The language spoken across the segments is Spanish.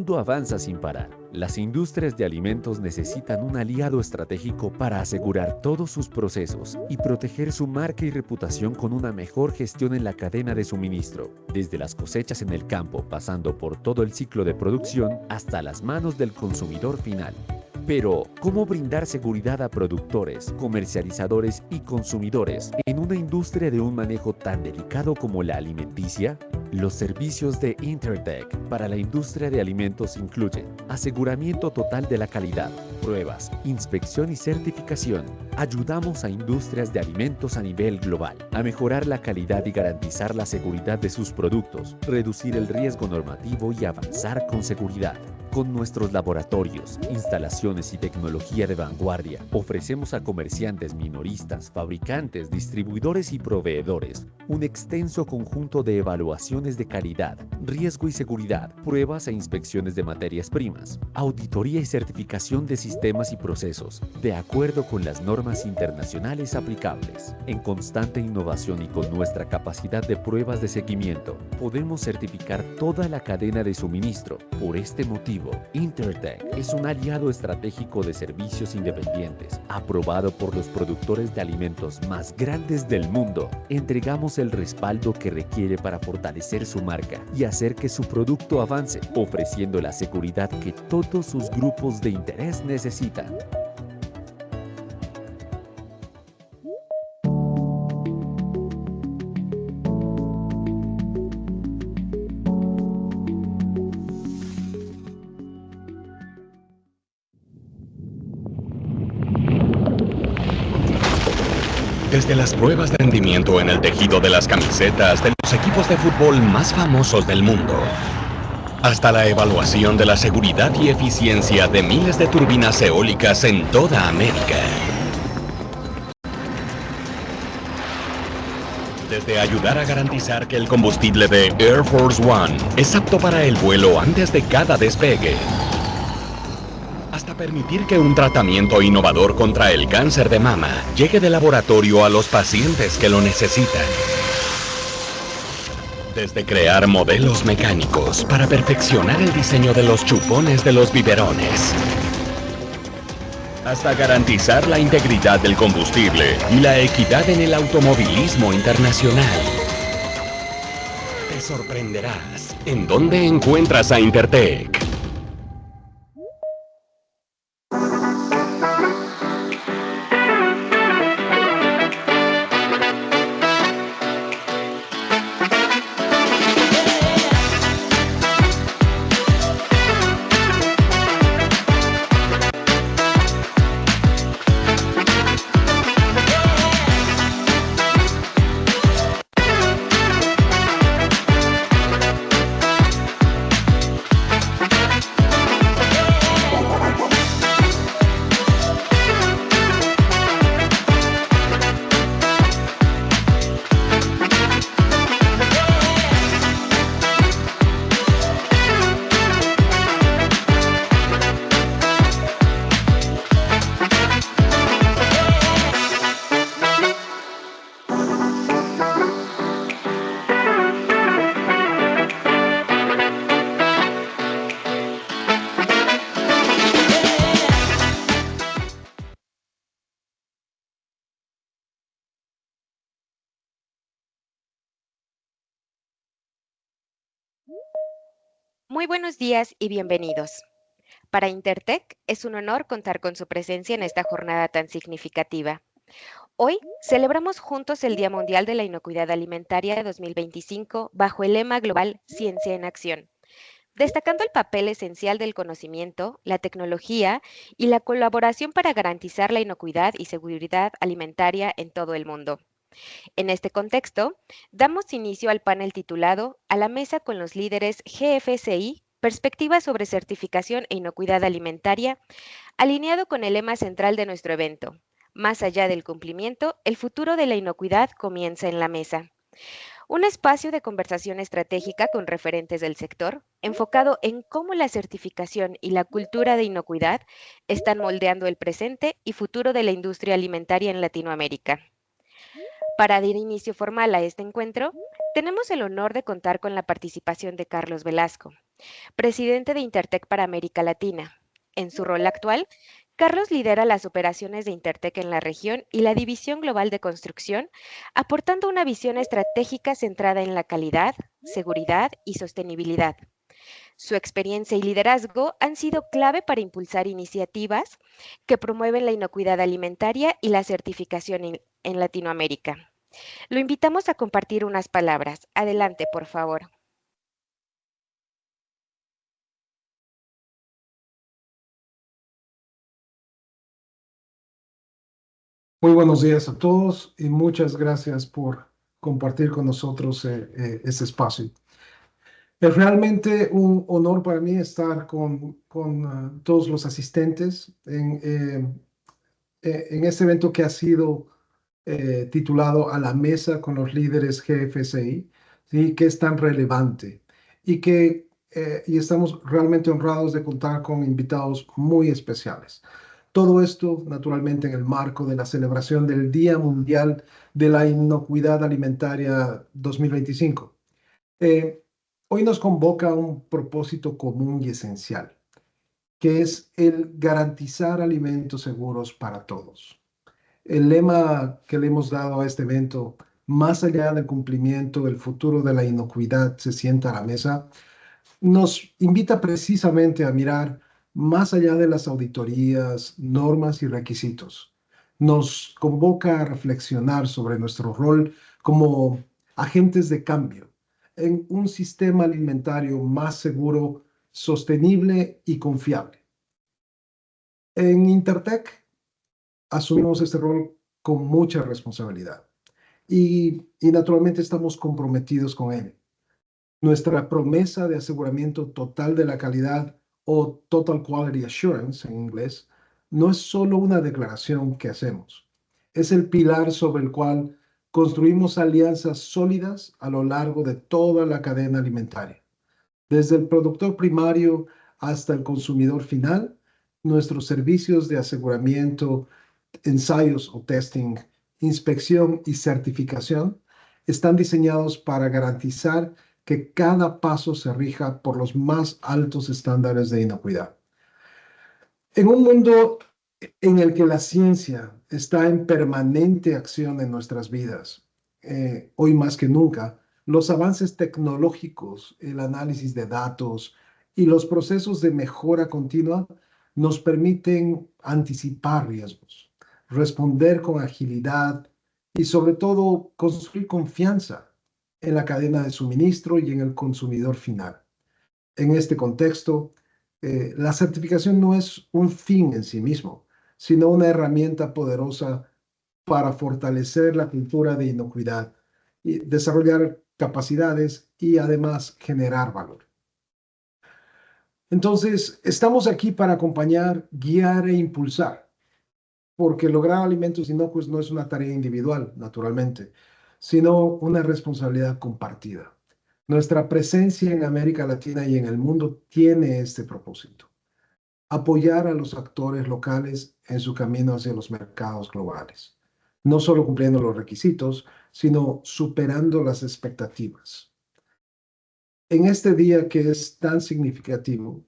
mundo avanza sin parar. Las industrias de alimentos necesitan un aliado estratégico para asegurar todos sus procesos y proteger su marca y reputación con una mejor gestión en la cadena de suministro, desde las cosechas en el campo, pasando por todo el ciclo de producción hasta las manos del consumidor final. Pero, ¿cómo brindar seguridad a productores, comercializadores y consumidores en una industria de un manejo tan delicado como la alimenticia? Los servicios de Intertek para la industria de alimentos incluyen aseguramiento total de la calidad, pruebas, inspección y certificación. Ayudamos a industrias de alimentos a nivel global a mejorar la calidad y garantizar la seguridad de sus productos, reducir el riesgo normativo y avanzar con seguridad. Con nuestros laboratorios, instalaciones y tecnología de vanguardia, ofrecemos a comerciantes minoristas, fabricantes, distribuidores y proveedores un extenso conjunto de evaluaciones de calidad, riesgo y seguridad, pruebas e inspecciones de materias primas, auditoría y certificación de sistemas y procesos, de acuerdo con las normas internacionales aplicables. En constante innovación y con nuestra capacidad de pruebas de seguimiento, podemos certificar toda la cadena de suministro. Por este motivo, Intertek es un aliado estratégico de servicios independientes, aprobado por los productores de alimentos más grandes del mundo. Entregamos el respaldo que requiere para fortalecer su marca y hacer que su producto avance, ofreciendo la seguridad que todos sus grupos de interés necesitan. Desde las pruebas de rendimiento en el tejido de las camisetas de los equipos de fútbol más famosos del mundo, hasta la evaluación de la seguridad y eficiencia de miles de turbinas eólicas en toda América. Desde ayudar a garantizar que el combustible de Air Force One es apto para el vuelo antes de cada despegue, hasta permitir que un tratamiento innovador contra el cáncer de mama llegue de laboratorio a los pacientes que lo necesitan. Desde crear modelos mecánicos para perfeccionar el diseño de los chupones de los biberones, hasta garantizar la integridad del combustible y la equidad en el automovilismo internacional. Te sorprenderás en dónde encuentras a Intertek. Muy buenos días y bienvenidos. Para Intertek es un honor contar con su presencia en esta jornada tan significativa. Hoy celebramos juntos el Día Mundial de la Inocuidad Alimentaria de 2025 bajo el lema global Ciencia en Acción, destacando el papel esencial del conocimiento, la tecnología y la colaboración para garantizar la inocuidad y seguridad alimentaria en todo el mundo. En este contexto, damos inicio al panel titulado A la mesa con los líderes GFCI, perspectivas sobre certificación e inocuidad alimentaria, alineado con el lema central de nuestro evento. Más allá del cumplimiento, el futuro de la inocuidad comienza en la mesa. Un espacio de conversación estratégica con referentes del sector, enfocado en cómo la certificación y la cultura de inocuidad están moldeando el presente y futuro de la industria alimentaria en Latinoamérica. Para dar inicio formal a este encuentro, tenemos el honor de contar con la participación de Carlos Velasco, presidente de Intertech para América Latina. En su rol actual, Carlos lidera las operaciones de Intertech en la región y la División Global de Construcción, aportando una visión estratégica centrada en la calidad, seguridad y sostenibilidad. Su experiencia y liderazgo han sido clave para impulsar iniciativas que promueven la inocuidad alimentaria y la certificación en Latinoamérica. Lo invitamos a compartir unas palabras. Adelante, por favor. Muy buenos días a todos y muchas gracias por compartir con nosotros este espacio. Es realmente un honor para mí estar con todos los asistentes en este evento que ha sido titulado A la mesa con los líderes GFCI, ¿sí? Que es tan relevante y estamos realmente honrados de contar con invitados muy especiales. Todo esto, naturalmente, en el marco de la celebración del Día Mundial de la Inocuidad Alimentaria 2025. Eh, Hoy nos convoca un propósito común y esencial, que es el garantizar alimentos seguros para todos. El lema que le hemos dado a este evento, más allá del cumplimiento, el futuro de la inocuidad se sienta a la mesa, nos invita precisamente a mirar más allá de las auditorías, normas y requisitos. Nos convoca a reflexionar sobre nuestro rol como agentes de cambio en un sistema alimentario más seguro, sostenible y confiable. En Intertech asumimos este rol con mucha responsabilidad y naturalmente estamos comprometidos con él. Nuestra promesa de aseguramiento total de la calidad o Total Quality Assurance en inglés no es solo una declaración que hacemos, es el pilar sobre el cual construimos alianzas sólidas a lo largo de toda la cadena alimentaria. Desde el productor primario hasta el consumidor final, nuestros servicios de aseguramiento, ensayos o testing, inspección y certificación están diseñados para garantizar que cada paso se rija por los más altos estándares de inocuidad. En un mundo en el que la ciencia está en permanente acción en nuestras vidas, hoy más que nunca, los avances tecnológicos, el análisis de datos y los procesos de mejora continua nos permiten anticipar riesgos, responder con agilidad y sobre todo construir confianza en la cadena de suministro y en el consumidor final. En este contexto, la certificación no es un fin en sí mismo, sino una herramienta poderosa para fortalecer la cultura de inocuidad y desarrollar capacidades y además generar valor. Entonces, estamos aquí para acompañar, guiar e impulsar, porque lograr alimentos inocuos no es una tarea individual, naturalmente, sino una responsabilidad compartida. Nuestra presencia en América Latina y en el mundo tiene este propósito: apoyar a los actores locales en su camino hacia los mercados globales, no solo cumpliendo los requisitos, sino superando las expectativas. En este día que es tan significativo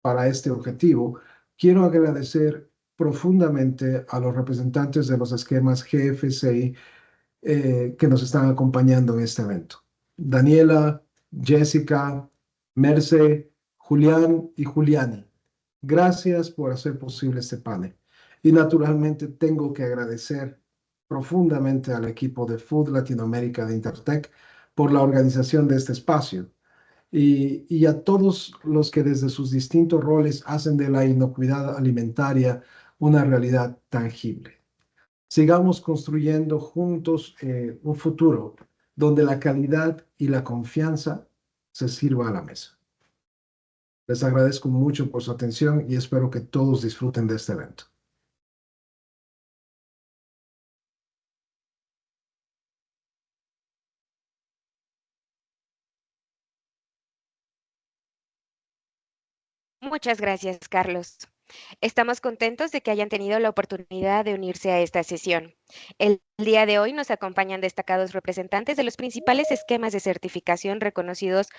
para este objetivo, quiero agradecer profundamente a los representantes de los esquemas GFCI que nos están acompañando en este evento. Daniela, Jessica, Merce, Julián y Juliani. Gracias por hacer posible este panel. Y naturalmente tengo que agradecer profundamente al equipo de Food Latinoamérica de Intertech por la organización de este espacio y a todos los que desde sus distintos roles hacen de la inocuidad alimentaria una realidad tangible. Sigamos construyendo juntos un futuro donde la calidad y la confianza se sirva a la mesa. Les agradezco mucho por su atención y espero que todos disfruten de este evento. Muchas gracias, Carlos. Estamos contentos de que hayan tenido la oportunidad de unirse a esta sesión. El día de hoy nos acompañan destacados representantes de los principales esquemas de certificación reconocidos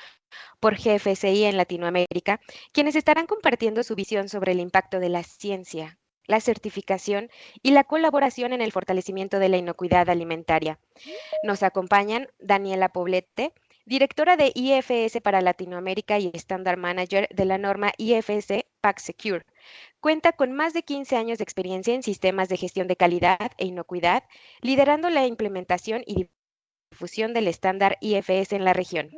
por GFSI en Latinoamérica, quienes estarán compartiendo su visión sobre el impacto de la ciencia, la certificación y la colaboración en el fortalecimiento de la inocuidad alimentaria. Nos acompañan Daniela Poblete, directora de IFS para Latinoamérica y Standard Manager de la norma IFS PacSecure. Cuenta con más de 15 años de experiencia en sistemas de gestión de calidad e inocuidad, liderando la implementación y difusión del estándar IFS en la región.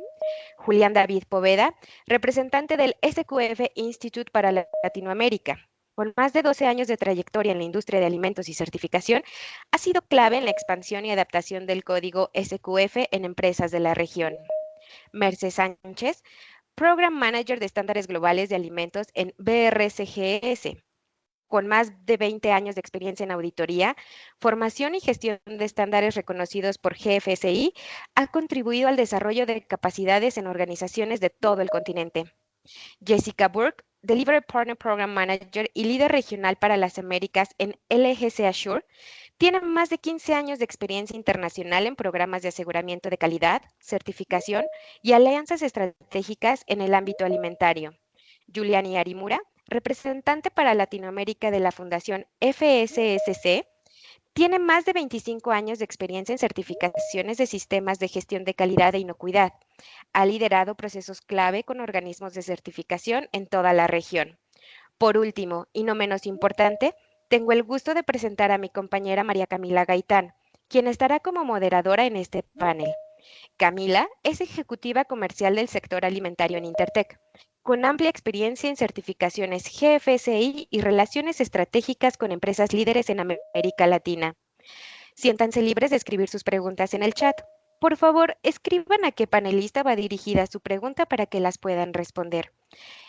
Julián David Poveda, representante del SQF Institute para Latinoamérica. Con más de 12 años de trayectoria en la industria de alimentos y certificación, ha sido clave en la expansión y adaptación del código SQF en empresas de la región. Mercedes Sánchez, Program Manager de Estándares Globales de Alimentos en BRCGS. Con más de 20 años de experiencia en auditoría, formación y gestión de estándares reconocidos por GFSI, ha contribuido al desarrollo de capacidades en organizaciones de todo el continente. Jessica Burke, Delivery Partner Program Manager y líder regional para las Américas en LGC Assure, tiene más de 15 años de experiencia internacional en programas de aseguramiento de calidad, certificación y alianzas estratégicas en el ámbito alimentario. Giuliani Arimura, representante para Latinoamérica de la Fundación FSSC, tiene más de 25 años de experiencia en certificaciones de sistemas de gestión de calidad e inocuidad. Ha liderado procesos clave con organismos de certificación en toda la región. Por último, y no menos importante, tengo el gusto de presentar a mi compañera María Camila Gaitán, quien estará como moderadora en este panel. Camila es ejecutiva comercial del sector alimentario en Intertek, con amplia experiencia en certificaciones GFSI y relaciones estratégicas con empresas líderes en América Latina. Siéntanse libres de escribir sus preguntas en el chat. Por favor, escriban a qué panelista va dirigida su pregunta para que las puedan responder.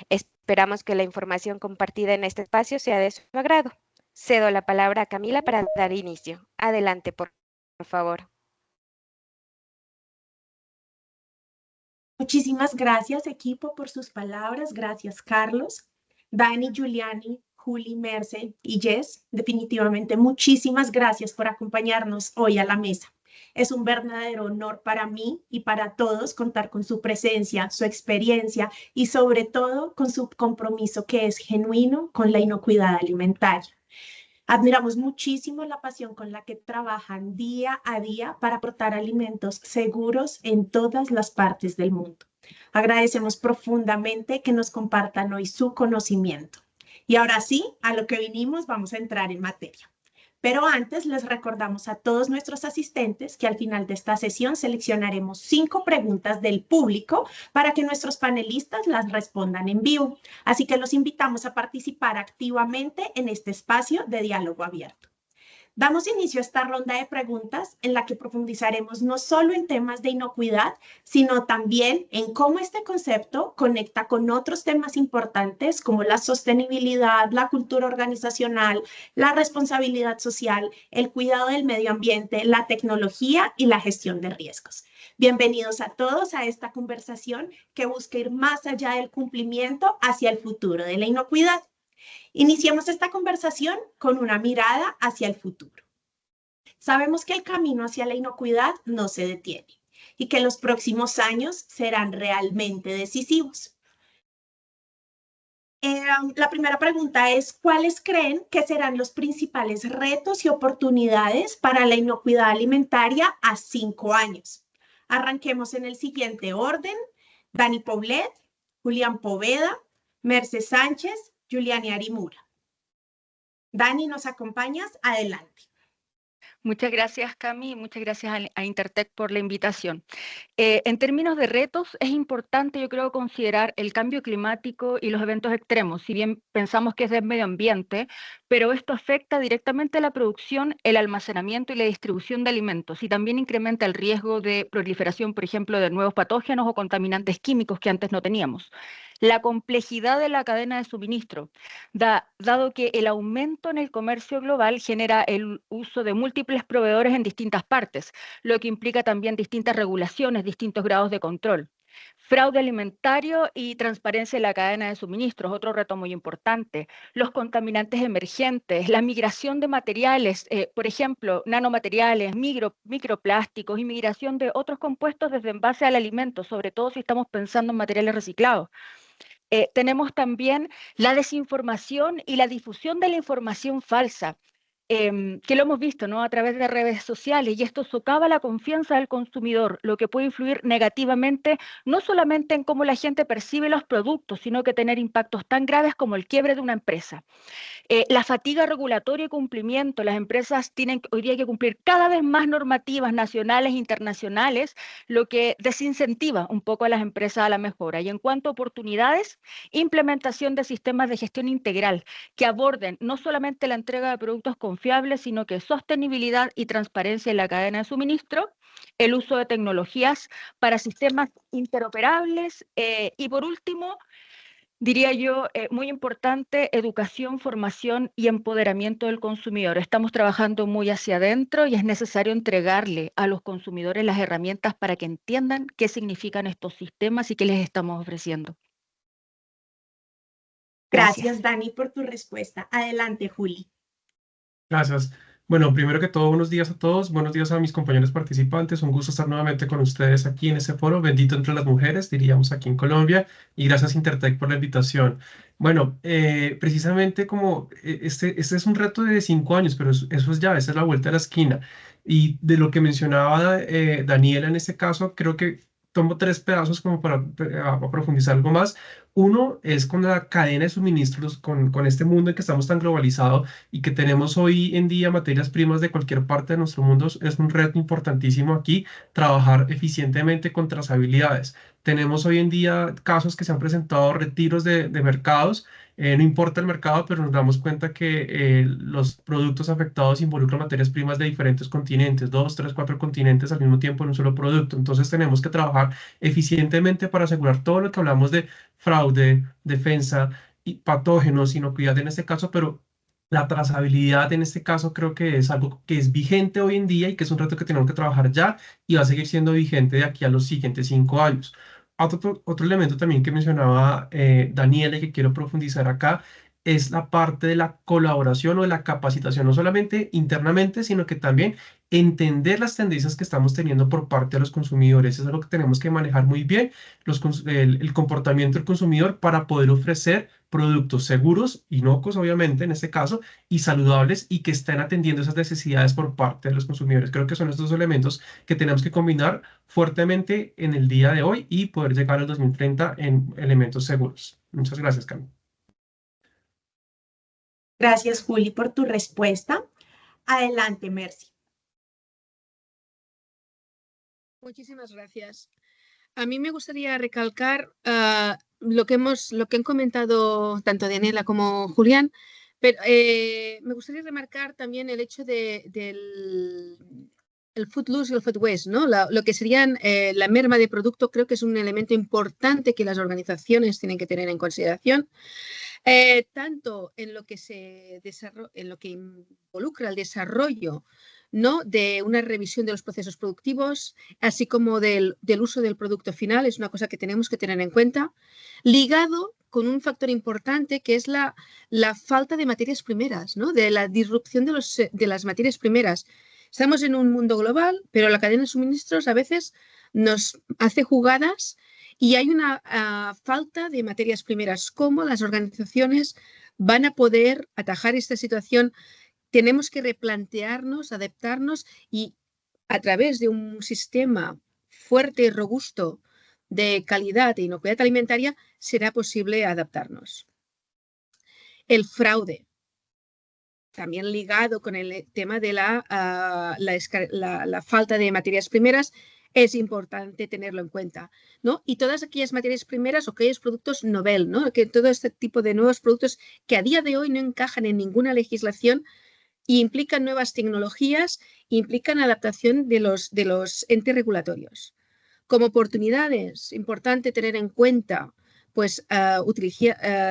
Esperamos que la información compartida en este espacio sea de su agrado. Cedo la palabra a Camila para dar inicio. Adelante, por favor. Muchísimas gracias, equipo, por sus palabras. Gracias, Carlos, Dani, Giuliani, Juli, Merce y Jess. Definitivamente, muchísimas gracias por acompañarnos hoy a la mesa. Es un verdadero honor para mí y para todos contar con su presencia, su experiencia y sobre todo con su compromiso que es genuino con la inocuidad alimentaria. Admiramos muchísimo la pasión con la que trabajan día a día para aportar alimentos seguros en todas las partes del mundo. Agradecemos profundamente que nos compartan hoy su conocimiento. Y ahora sí, a lo que vinimos, vamos a entrar en materia. Pero antes les recordamos a todos nuestros asistentes que al final de esta sesión seleccionaremos 5 preguntas del público para que nuestros panelistas las respondan en vivo. Así que los invitamos a participar activamente en este espacio de diálogo abierto. Damos inicio a esta ronda de preguntas en la que profundizaremos no solo en temas de inocuidad, sino también en cómo este concepto conecta con otros temas importantes como la sostenibilidad, la cultura organizacional, la responsabilidad social, el cuidado del medio ambiente, la tecnología y la gestión de riesgos. Bienvenidos a todos a esta conversación que busca ir más allá del cumplimiento hacia el futuro de la inocuidad. Iniciemos esta conversación con una mirada hacia el futuro. Sabemos que el camino hacia la inocuidad no se detiene y que los próximos años serán realmente decisivos. La primera pregunta es, ¿cuáles creen que serán los principales retos y oportunidades para la inocuidad alimentaria a 5 años? Arranquemos en el siguiente orden. Dani Poblet, Julián Poveda, Mercedes Sánchez, Giuliani Arimura. Dani, ¿nos acompañas? Adelante. Muchas gracias, Cami, y muchas gracias a Intertek por la invitación. En términos de retos, es importante, yo creo, considerar el cambio climático y los eventos extremos, si bien pensamos que es del medio ambiente, pero esto afecta directamente a la producción, el almacenamiento y la distribución de alimentos, y también incrementa el riesgo de proliferación, por ejemplo, de nuevos patógenos o contaminantes químicos que antes no teníamos. La complejidad de la cadena de suministro, dado que el aumento en el comercio global genera el uso de múltiples proveedores en distintas partes, lo que implica también distintas regulaciones, distintos grados de control. Fraude alimentario y transparencia en la cadena de suministros, otro reto muy importante. Los contaminantes emergentes, la migración de materiales, por ejemplo, nanomateriales, microplásticos y migración de otros compuestos desde envase al alimento, sobre todo si estamos pensando en materiales reciclados. Tenemos también la desinformación y la difusión de la información falsa, que lo hemos visto, ¿no?, a través de redes sociales, y esto socava la confianza del consumidor, lo que puede influir negativamente no solamente en cómo la gente percibe los productos, sino que tener impactos tan graves como el quiebre de una empresa. La fatiga regulatoria y cumplimiento. Las empresas tienen hoy día que cumplir cada vez más normativas nacionales e internacionales, lo que desincentiva un poco a las empresas a la mejora. Y en cuanto a oportunidades, implementación de sistemas de gestión integral que aborden no solamente la entrega de productos confiables, sino que sostenibilidad y transparencia en la cadena de suministro, el uso de tecnologías para sistemas interoperables y, por último, diría yo, muy importante, educación, formación y empoderamiento del consumidor. Estamos trabajando muy hacia adentro y es necesario entregarle a los consumidores las herramientas para que entiendan qué significan estos sistemas y qué les estamos ofreciendo. Gracias, Dani, por tu respuesta. Adelante, Juli. Gracias. Bueno, primero que todo, buenos días a todos, buenos días a mis compañeros participantes. Un gusto estar nuevamente con ustedes aquí en este foro, bendito entre las mujeres, diríamos aquí en Colombia, y gracias Intertech por la invitación. Bueno, precisamente como este es un reto de 5 años, pero eso es ya, esa es la vuelta de la esquina. Y de lo que mencionaba Daniela en este caso, creo que tomo 3 pedazos como para profundizar algo más. Uno es con la cadena de suministros, con este mundo en que estamos tan globalizado y que tenemos hoy en día materias primas de cualquier parte de nuestro mundo. Es un reto importantísimo aquí trabajar eficientemente con trazabilidades. Tenemos hoy en día casos que se han presentado retiros de mercados. No importa el mercado, pero nos damos cuenta que los productos afectados involucran materias primas de diferentes continentes, 2, 3, 4 continentes al mismo tiempo en un solo producto. Entonces tenemos que trabajar eficientemente para asegurar todo lo que hablamos de fraude, defensa y patógenos, inocuidad en este caso, pero la trazabilidad en este caso creo que es algo que es vigente hoy en día y que es un reto que tenemos que trabajar ya y va a seguir siendo vigente de aquí a los siguientes 5 años. Otro elemento también que mencionaba Daniela y que quiero profundizar acá es la parte de la colaboración o de la capacitación, no solamente internamente, sino que también entender las tendencias que estamos teniendo por parte de los consumidores. Es algo que tenemos que manejar muy bien, el comportamiento del consumidor para poder ofrecer productos seguros, inocuos obviamente en este caso, y saludables y que estén atendiendo esas necesidades por parte de los consumidores. Creo que son estos elementos que tenemos que combinar fuertemente en el día de hoy y poder llegar al 2030 en elementos seguros. Muchas gracias, Cami. Gracias, Juli, por tu respuesta. Adelante, Mercy. Muchísimas gracias. A mí me gustaría recalcar lo que han comentado tanto Daniela como Julián, pero me gustaría remarcar también el hecho del food loss y el food waste, ¿no? Lo que serían la merma de producto. Creo que es un elemento importante que las organizaciones tienen que tener en consideración. Tanto en lo que involucra el desarrollo, ¿no?, de una revisión de los procesos productivos, así como del uso del producto final, es una cosa que tenemos que tener en cuenta, ligado con un factor importante que es la falta de materias primeras, ¿no?, de la disrupción de las materias primeras. Estamos en un mundo global, pero la cadena de suministros a veces nos hace jugadas y hay una falta de materias primeras. ¿Cómo las organizaciones van a poder atajar esta situación? Tenemos que replantearnos, adaptarnos y a través de un sistema fuerte y robusto de calidad e inocuidad alimentaria será posible adaptarnos. El fraude, también ligado con el tema de la falta de materias primeras, es importante tenerlo en cuenta, ¿no? Y todas aquellas materias primeras o aquellos productos novel, ¿no?, que todo este tipo de nuevos productos que a día de hoy no encajan en ninguna legislación y implican nuevas tecnologías, implican adaptación de los entes regulatorios. Como oportunidades, importante tener en cuenta pues,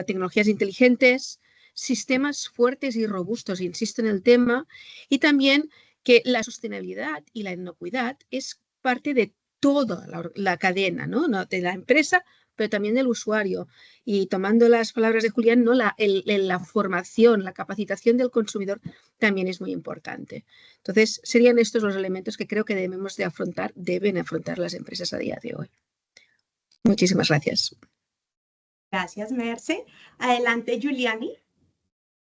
tecnologías inteligentes, sistemas fuertes y robustos, insisto en el tema, y también que la sostenibilidad y la inocuidad es parte de toda la cadena, ¿no? De la empresa, pero también del usuario. Y tomando las palabras de Julián, ¿no? La formación, la capacitación del consumidor también es muy importante. Entonces, serían estos los elementos que creo que deben afrontar las empresas a día de hoy. Muchísimas gracias. Gracias, Merce. Adelante, Giuliani.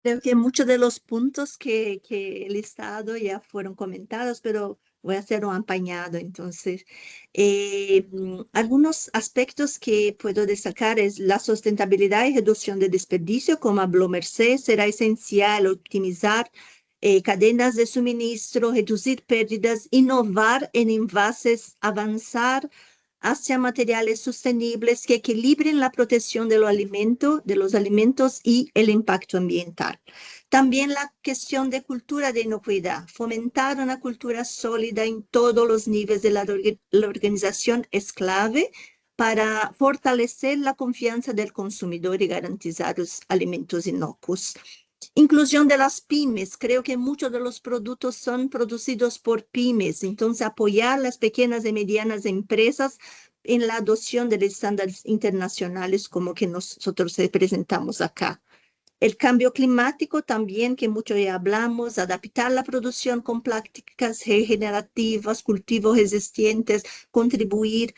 Creo que muchos de los puntos que he listado ya fueron comentados, pero voy a hacer un apañado. Entonces, algunos aspectos que puedo destacar es la sustentabilidad y reducción de desperdicio. Como habló Mercedes, será esencial optimizar cadenas de suministro, reducir pérdidas, innovar en envases, avanzar hacia materiales sostenibles que equilibren la protección de los alimentos y el impacto ambiental. También la cuestión de cultura de inocuidad. Fomentar una cultura sólida en todos los niveles de la organización es clave para fortalecer la confianza del consumidor y garantizar los alimentos inocuos. Inclusión de las pymes. Creo que muchos de los productos son producidos por pymes. Entonces, apoyar las pequeñas y medianas empresas en la adopción de estándares internacionales como que nosotros representamos acá. El cambio climático también, que mucho ya hablamos, adaptar la producción con prácticas regenerativas, cultivos resistentes, contribuir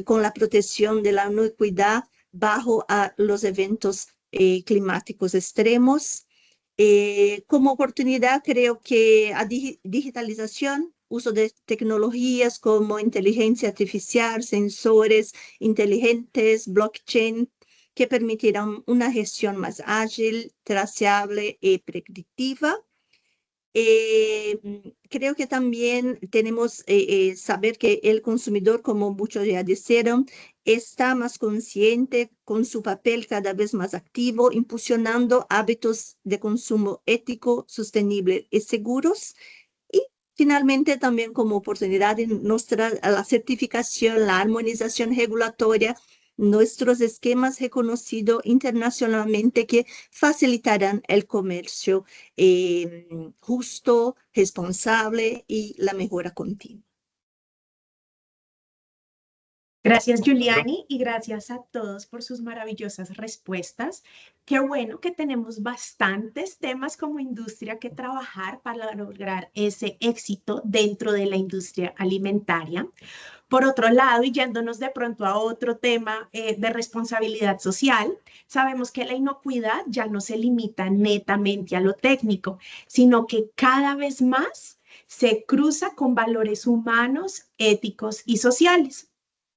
con la protección de la inocuidad bajo los eventos climáticos extremos. Como oportunidad, creo que a digitalización, uso de tecnologías como inteligencia artificial, sensores inteligentes, blockchain, que permitirán una gestión más ágil, traceable y predictiva. Creo que también tenemos saber que el consumidor, como muchos ya dijeron, está más consciente con su papel cada vez más activo, impulsionando hábitos de consumo ético, sostenible y seguros. Y finalmente también como oportunidad de la certificación, la armonización regulatoria, nuestros esquemas reconocidos internacionalmente que facilitarán el comercio justo, responsable y la mejora continua. Gracias, Giuliani, y gracias a todos por sus maravillosas respuestas. Qué bueno que tenemos bastantes temas como industria que trabajar para lograr ese éxito dentro de la industria alimentaria. Por otro lado, y yéndonos de pronto a otro tema de responsabilidad social, sabemos que la inocuidad ya no se limita netamente a lo técnico, sino que cada vez más se cruza con valores humanos, éticos y sociales.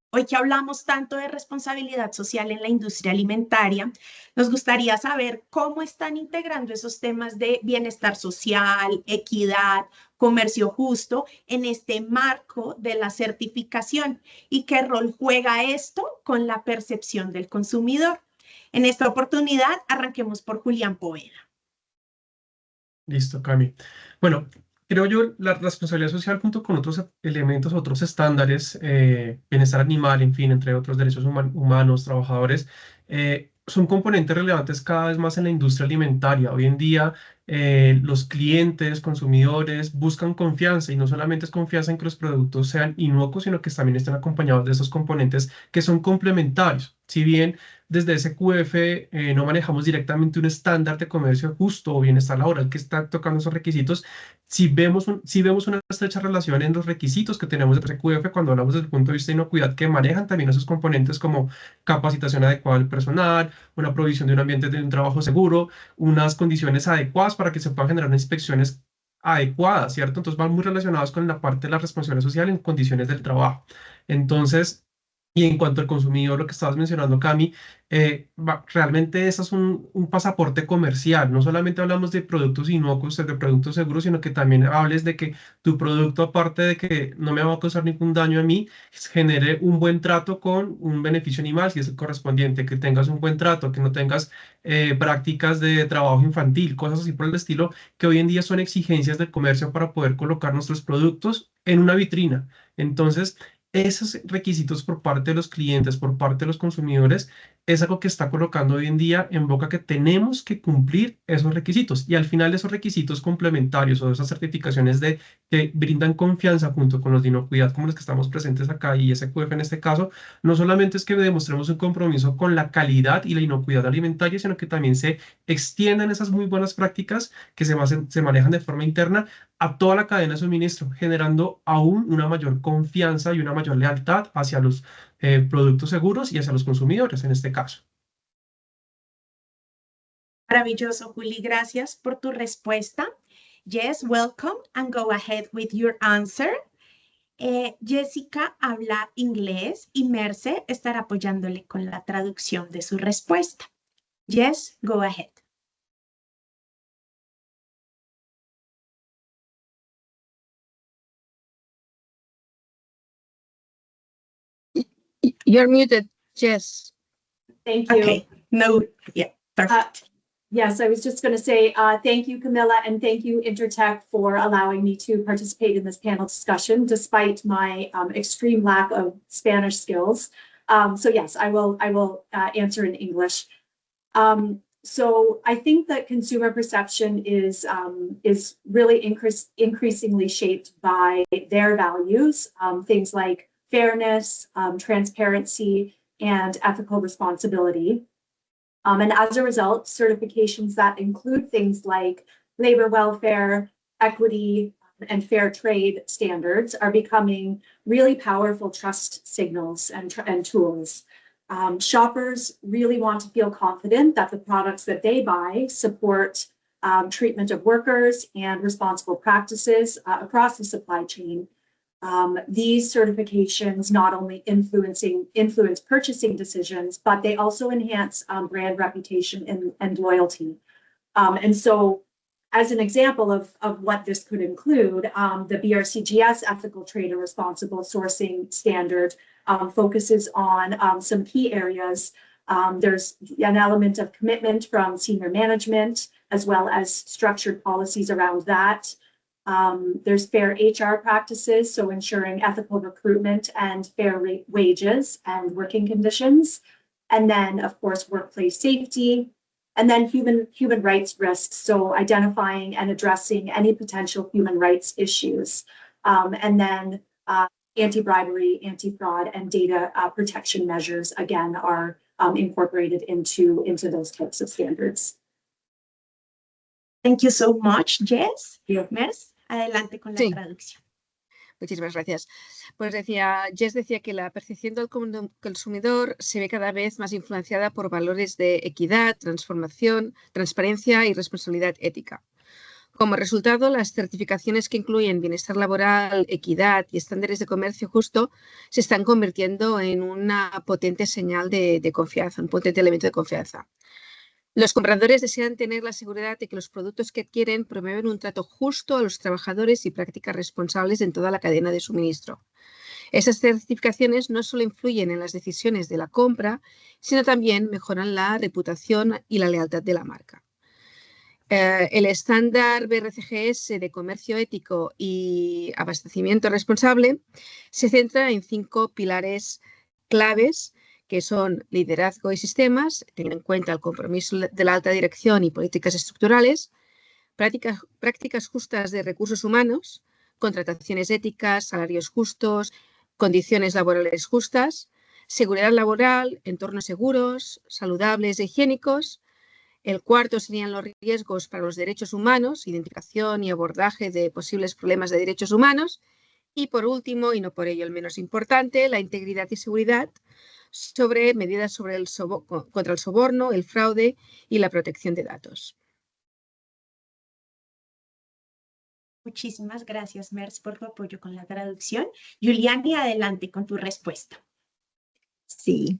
Hoy que hablamos tanto de responsabilidad social en la industria alimentaria, nos gustaría saber cómo están integrando esos temas de bienestar social, equidad, comercio justo en este marco de la certificación y qué rol juega esto con la percepción del consumidor. En esta oportunidad, arranquemos por Julián Poveda. Listo, Cami. Bueno, creo yo la responsabilidad social junto con otros elementos, otros estándares, bienestar animal, en fin, entre otros derechos humanos, trabajadores, son componentes relevantes cada vez más en la industria alimentaria. Hoy en día los clientes, consumidores buscan confianza y no solamente es confianza en que los productos sean inocuos, sino que también estén acompañados de esos componentes que son complementarios. Si bien desde SQF no manejamos directamente un estándar de comercio justo o bienestar laboral que está tocando esos requisitos, si vemos una estrecha relación en los requisitos que tenemos de SQF cuando hablamos desde el punto de vista de inocuidad, que manejan también esos componentes como capacitación adecuada del personal, una provisión de un ambiente de un trabajo seguro, unas condiciones adecuadas para que se puedan generar inspecciones adecuadas, ¿cierto? Entonces van muy relacionados con la parte de la responsabilidad social en condiciones del trabajo. Entonces, y en cuanto al consumidor, lo que estabas mencionando, Cami, realmente eso es un pasaporte comercial. No solamente hablamos de productos inocuos, de productos seguros, sino que también hables de que tu producto, aparte de que no me va a causar ningún daño a mí, genere un buen trato con un beneficio animal, si es el correspondiente, que tengas un buen trato, que no tengas prácticas de trabajo infantil, cosas así por el estilo, que hoy en día son exigencias del comercio para poder colocar nuestros productos en una vitrina. Entonces, esos requisitos por parte de los clientes, por parte de los consumidores, es algo que está colocando hoy en día en boca que tenemos que cumplir esos requisitos. Y al final esos requisitos complementarios o esas certificaciones que brindan confianza junto con los de inocuidad como los que estamos presentes acá y SQF en este caso, no solamente es que demostremos un compromiso con la calidad y la inocuidad alimentaria, sino que también se extiendan esas muy buenas prácticas que se manejan de forma interna a toda la cadena de suministro, generando aún una mayor confianza y una mayor lealtad hacia los productos seguros y hacia los consumidores en este caso. Maravilloso, Juli. Gracias por tu respuesta. Yes, welcome and go ahead with your answer. Jessica habla inglés y Merce estará apoyándole con la traducción de su respuesta. Yes, go ahead. You're muted, Jess. Thank you. Okay, no, yeah, perfect. Yes, I was just going to say thank you, Camilla, and thank you, Intertech, for allowing me to participate in this panel discussion, despite my extreme lack of Spanish skills. So yes, I will answer in English. So I think that consumer perception is really increasingly shaped by their values, things like fairness, transparency, and ethical responsibility. And as a result, certifications that include things like labor welfare, equity, and fair trade standards are becoming really powerful trust signals and tools. Shoppers really want to feel confident that the products that they buy support treatment of workers and responsible practices across the supply chain. These certifications not only influence purchasing decisions, but they also enhance brand reputation and loyalty. And so, as an example of what this could include, the BRCGS Ethical Trade and Responsible Sourcing Standard focuses on some key areas. There's an element of commitment from senior management, as well as structured policies around that. There's fair HR practices, so ensuring ethical recruitment and fair wages and working conditions. And then, of course, workplace safety, and then human rights risks, so identifying and addressing any potential human rights issues. And then anti-bribery, anti-fraud, and data protection measures, again, are incorporated into those types of standards. Thank you so much, Jess. Merce, adelante con la traducción. Muchísimas gracias. Pues Jess decía que la percepción del consumidor se ve cada vez más influenciada por valores de equidad, transformación, transparencia y responsabilidad ética. Como resultado, las certificaciones que incluyen bienestar laboral, equidad y estándares de comercio justo se están convirtiendo en una potente señal de confianza, un potente elemento de confianza. Los compradores desean tener la seguridad de que los productos que adquieren promueven un trato justo a los trabajadores y prácticas responsables en toda la cadena de suministro. Esas certificaciones no solo influyen en las decisiones de la compra, sino también mejoran la reputación y la lealtad de la marca. El estándar BRCGS de comercio ético y abastecimiento responsable se centra en 5 pilares claves, que son liderazgo y sistemas, teniendo en cuenta el compromiso de la alta dirección y políticas estructurales, prácticas justas de recursos humanos, contrataciones éticas, salarios justos, condiciones laborales justas, seguridad laboral, entornos seguros, saludables e higiénicos. El cuarto serían los riesgos para los derechos humanos, identificación y abordaje de posibles problemas de derechos humanos. Y por último, y no por ello el menos importante, la integridad y seguridad, sobre medidas contra el soborno, el fraude y la protección de datos. Muchísimas gracias, Merce, por tu apoyo con la traducción. Juliani, adelante con tu respuesta. Sí.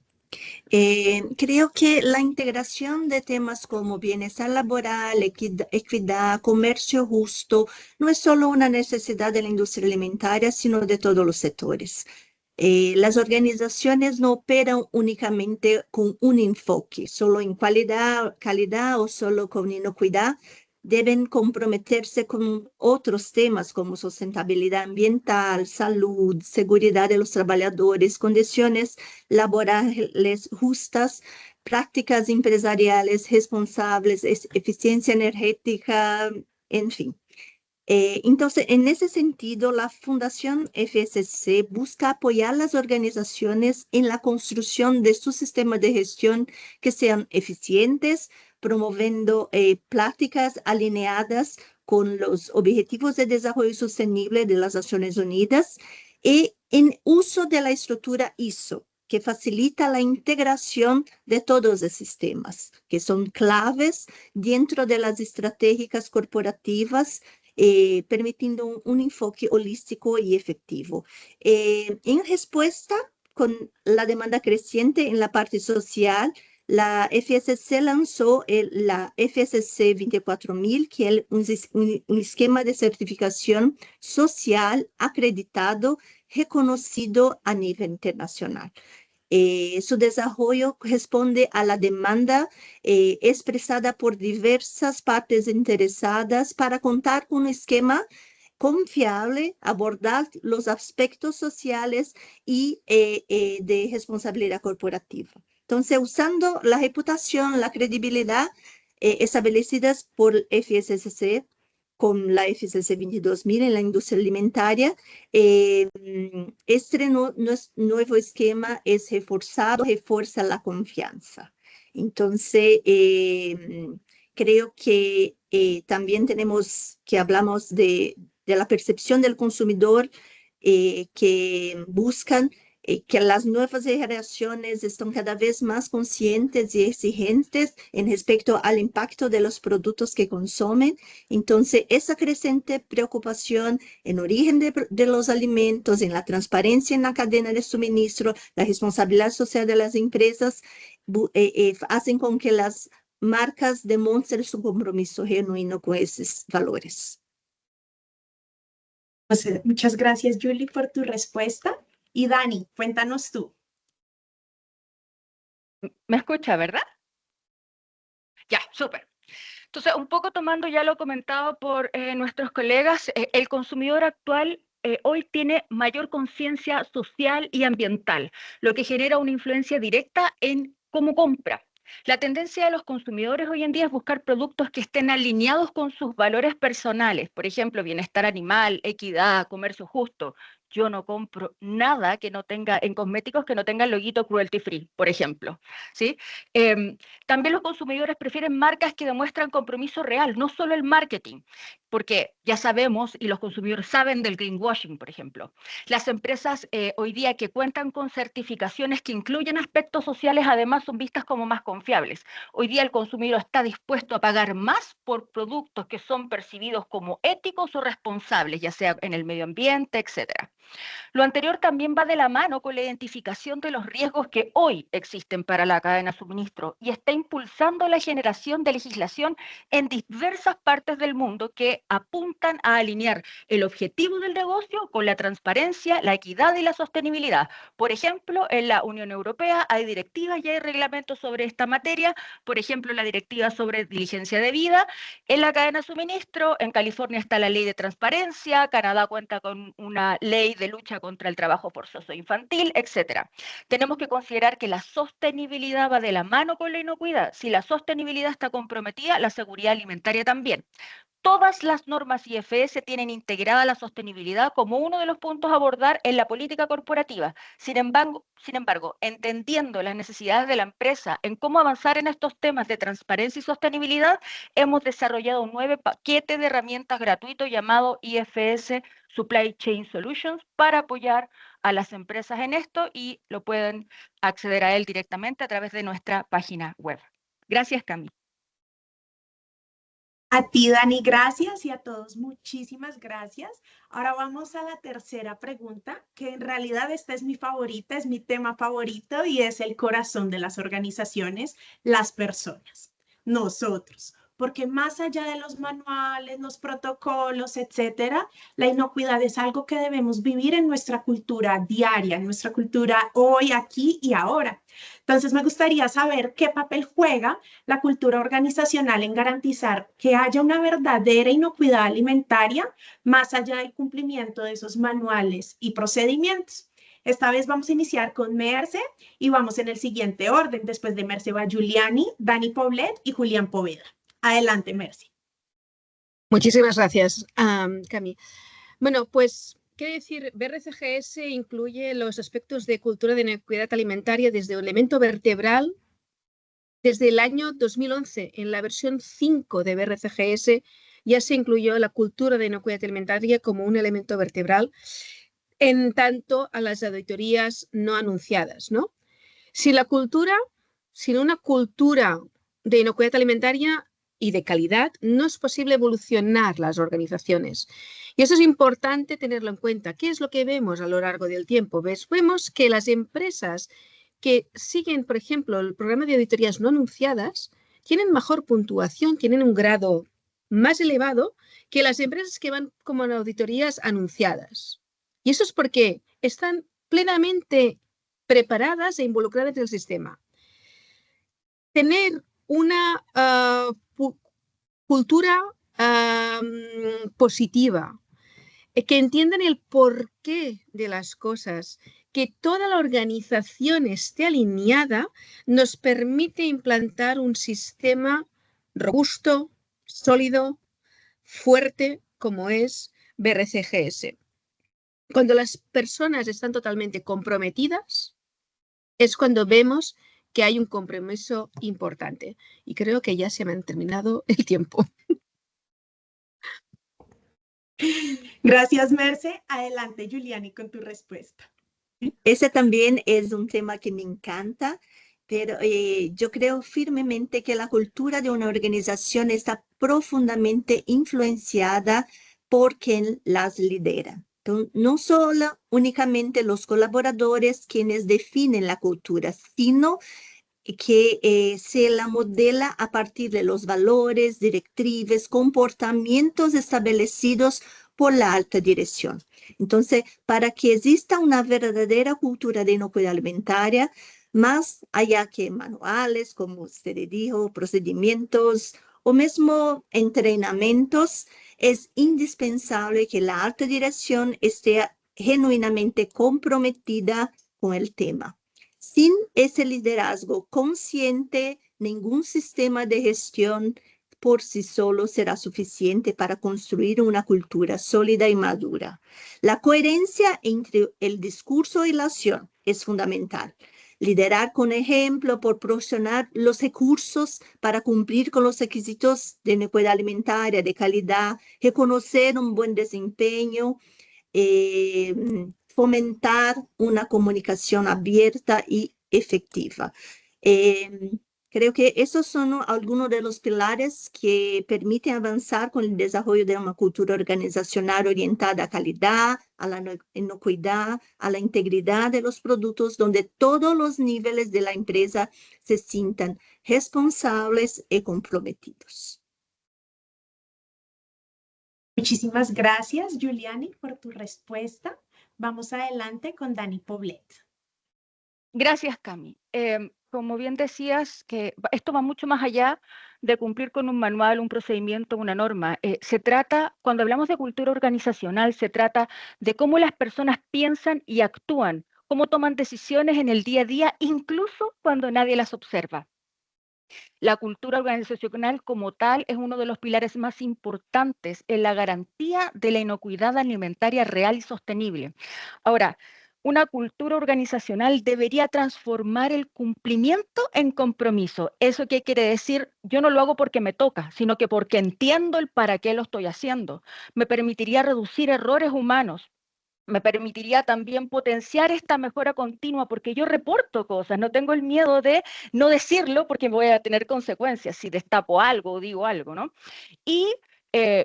Creo que la integración de temas como bienestar laboral, equidad, comercio justo, no es solo una necesidad de la industria alimentaria, sino de todos los sectores. Las organizaciones no operan únicamente con un enfoque, solo en calidad o solo con inocuidad. deben comprometerse con otros temas como sustentabilidad ambiental, salud, seguridad de los trabajadores, condiciones laborales justas, prácticas empresariales responsables, eficiencia energética, en fin. Entonces, en ese sentido, la Fundación FSC busca apoyar las organizaciones en la construcción de sus sistemas de gestión que sean eficientes, promoviendo prácticas alineadas con los Objetivos de Desarrollo Sostenible de las Naciones Unidas y en uso de la estructura ISO, que facilita la integración de todos los sistemas, que son claves dentro de las estratégicas corporativas, permitiendo un enfoque holístico y efectivo. En respuesta con la demanda creciente en la parte social, la FSC lanzó la FSC 24000, que es un esquema de certificación social acreditado, reconocido a nivel internacional. Su desarrollo responde a la demanda expresada por diversas partes interesadas para contar con un esquema confiable, abordar los aspectos sociales y de responsabilidad corporativa. Entonces, usando la reputación, la credibilidad establecidas por FSC, con la FSC 22000 en la industria alimentaria, este nuevo esquema es refuerza la confianza. Entonces, creo que también tenemos que hablamos de la percepción del consumidor que buscan que las nuevas generaciones están cada vez más conscientes y exigentes en respecto al impacto de los productos que consumen. Entonces, esa creciente preocupación en origen de los alimentos, en la transparencia en la cadena de suministro, la responsabilidad social de las empresas, hacen con que las marcas demuestren su compromiso genuino con esos valores. Muchas gracias, Julie, por tu respuesta. Y Dani, cuéntanos tú. ¿Me escucha, verdad? Ya, súper. Entonces, un poco tomando ya lo comentado por nuestros colegas, el consumidor actual hoy tiene mayor conciencia social y ambiental, lo que genera una influencia directa en cómo compra. La tendencia de los consumidores hoy en día es buscar productos que estén alineados con sus valores personales, por ejemplo, bienestar animal, equidad, comercio justo. Yo no compro nada que no tenga, en cosméticos que no tenga el loguito cruelty free, por ejemplo, ¿sí? También los consumidores prefieren marcas que demuestran compromiso real, no solo el marketing, porque ya sabemos y los consumidores saben del greenwashing, por ejemplo. Las empresas hoy día que cuentan con certificaciones que incluyen aspectos sociales, además son vistas como más confiables. Hoy día el consumidor está dispuesto a pagar más por productos que son percibidos como éticos o responsables, ya sea en el medio ambiente, etcétera. Lo anterior también va de la mano con la identificación de los riesgos que hoy existen para la cadena de suministro y está impulsando la generación de legislación en diversas partes del mundo que apuntan a alinear el objetivo del negocio con la transparencia, la equidad y la sostenibilidad. Por ejemplo, en la Unión Europea hay directivas y hay reglamentos sobre esta materia, por ejemplo, la directiva sobre diligencia de vida. En la cadena de suministro, en California está la ley de transparencia, Canadá cuenta con una ley de lucha contra el trabajo forzoso infantil, etc. Tenemos que considerar que la sostenibilidad va de la mano con la inocuidad. Si la sostenibilidad está comprometida, la seguridad alimentaria también. Todas las normas IFS tienen integrada la sostenibilidad como uno de los puntos a abordar en la política corporativa. Sin embargo, entendiendo las necesidades de la empresa en cómo avanzar en estos temas de transparencia y sostenibilidad, hemos desarrollado un nuevo paquete de herramientas gratuito llamado IFS Supply Chain Solutions para apoyar a las empresas en esto y lo pueden acceder a él directamente a través de nuestra página web. Gracias, Cami. A ti, Dani, gracias, y a todos muchísimas gracias. Ahora vamos a la tercera pregunta, que en realidad esta es mi favorita, es mi tema favorito y es el corazón de las organizaciones, las personas. Nosotros, porque más allá de los manuales, los protocolos, etcétera, la inocuidad es algo que debemos vivir en nuestra cultura diaria, en nuestra cultura hoy, aquí y ahora. Entonces, me gustaría saber qué papel juega la cultura organizacional en garantizar que haya una verdadera inocuidad alimentaria más allá del cumplimiento de esos manuales y procedimientos. Esta vez vamos a iniciar con Merce y vamos en el siguiente orden. Después de Merce va Giuliani, Dani Poblet y Julián Poveda. Adelante, Merce. Muchísimas gracias, Cami. Bueno, pues, ¿qué decir? BRCGS incluye los aspectos de cultura de inocuidad alimentaria desde un elemento vertebral. Desde el año 2011, en la versión 5 de BRCGS, ya se incluyó la cultura de inocuidad alimentaria como un elemento vertebral en tanto a las auditorías no anunciadas, ¿no? Sin una cultura de inocuidad alimentaria y de calidad, no es posible evolucionar las organizaciones. Y eso es importante tenerlo en cuenta. ¿Qué es lo que vemos a lo largo del tiempo? Vemos que las empresas que siguen, por ejemplo, el programa de auditorías no anunciadas, tienen mejor puntuación, tienen un grado más elevado que las empresas que van como en auditorías anunciadas. Y eso es porque están plenamente preparadas e involucradas en el sistema. Tener una cultura positiva, que entiendan el porqué de las cosas, que toda la organización esté alineada, nos permite implantar un sistema robusto, sólido, fuerte, como es BRCGS. Cuando las personas están totalmente comprometidas, es cuando vemos que hay un compromiso importante. Y creo que ya se me ha terminado el tiempo. Gracias, Merce. Adelante, Giuliani, con tu respuesta. Ese también es un tema que me encanta, pero yo creo firmemente que la cultura de una organización está profundamente influenciada por quien las lidera. Entonces, no solo únicamente los colaboradores quienes definen la cultura, sino que se la modela a partir de los valores, directrices, comportamientos establecidos por la alta dirección. Entonces, para que exista una verdadera cultura de inocuidad alimentaria, más allá que manuales, como usted dijo, procedimientos o mismo entrenamientos, es indispensable que la alta dirección esté genuinamente comprometida con el tema. Sin ese liderazgo consciente, ningún sistema de gestión por sí solo será suficiente para construir una cultura sólida y madura. La coherencia entre el discurso y la acción es fundamental. Liderar con ejemplo, proporcionar los recursos para cumplir con los requisitos de inocuidad alimentaria, de calidad, reconocer un buen desempeño, fomentar una comunicación abierta y efectiva. Creo que esos son algunos de los pilares que permiten avanzar con el desarrollo de una cultura organizacional orientada a calidad, a la inocuidad, a la integridad de los productos, donde todos los niveles de la empresa se sientan responsables y comprometidos. Muchísimas gracias, Giuliani, por tu respuesta. Vamos adelante con Dani Poblet. Gracias, Cami. Como bien decías, que esto va mucho más allá de cumplir con un manual, un procedimiento, una norma. Se trata, cuando hablamos de cultura organizacional, se trata de cómo las personas piensan y actúan, cómo toman decisiones en el día a día, incluso cuando nadie las observa. La cultura organizacional como tal es uno de los pilares más importantes en la garantía de la inocuidad alimentaria real y sostenible. Ahora, una cultura organizacional debería transformar el cumplimiento en compromiso. ¿Eso qué quiere decir? Yo no lo hago porque me toca, sino que porque entiendo el para qué lo estoy haciendo. Me permitiría reducir errores humanos. Me permitiría también potenciar esta mejora continua porque yo reporto cosas, no tengo el miedo de no decirlo porque voy a tener consecuencias si destapo algo o digo algo, ¿no? Y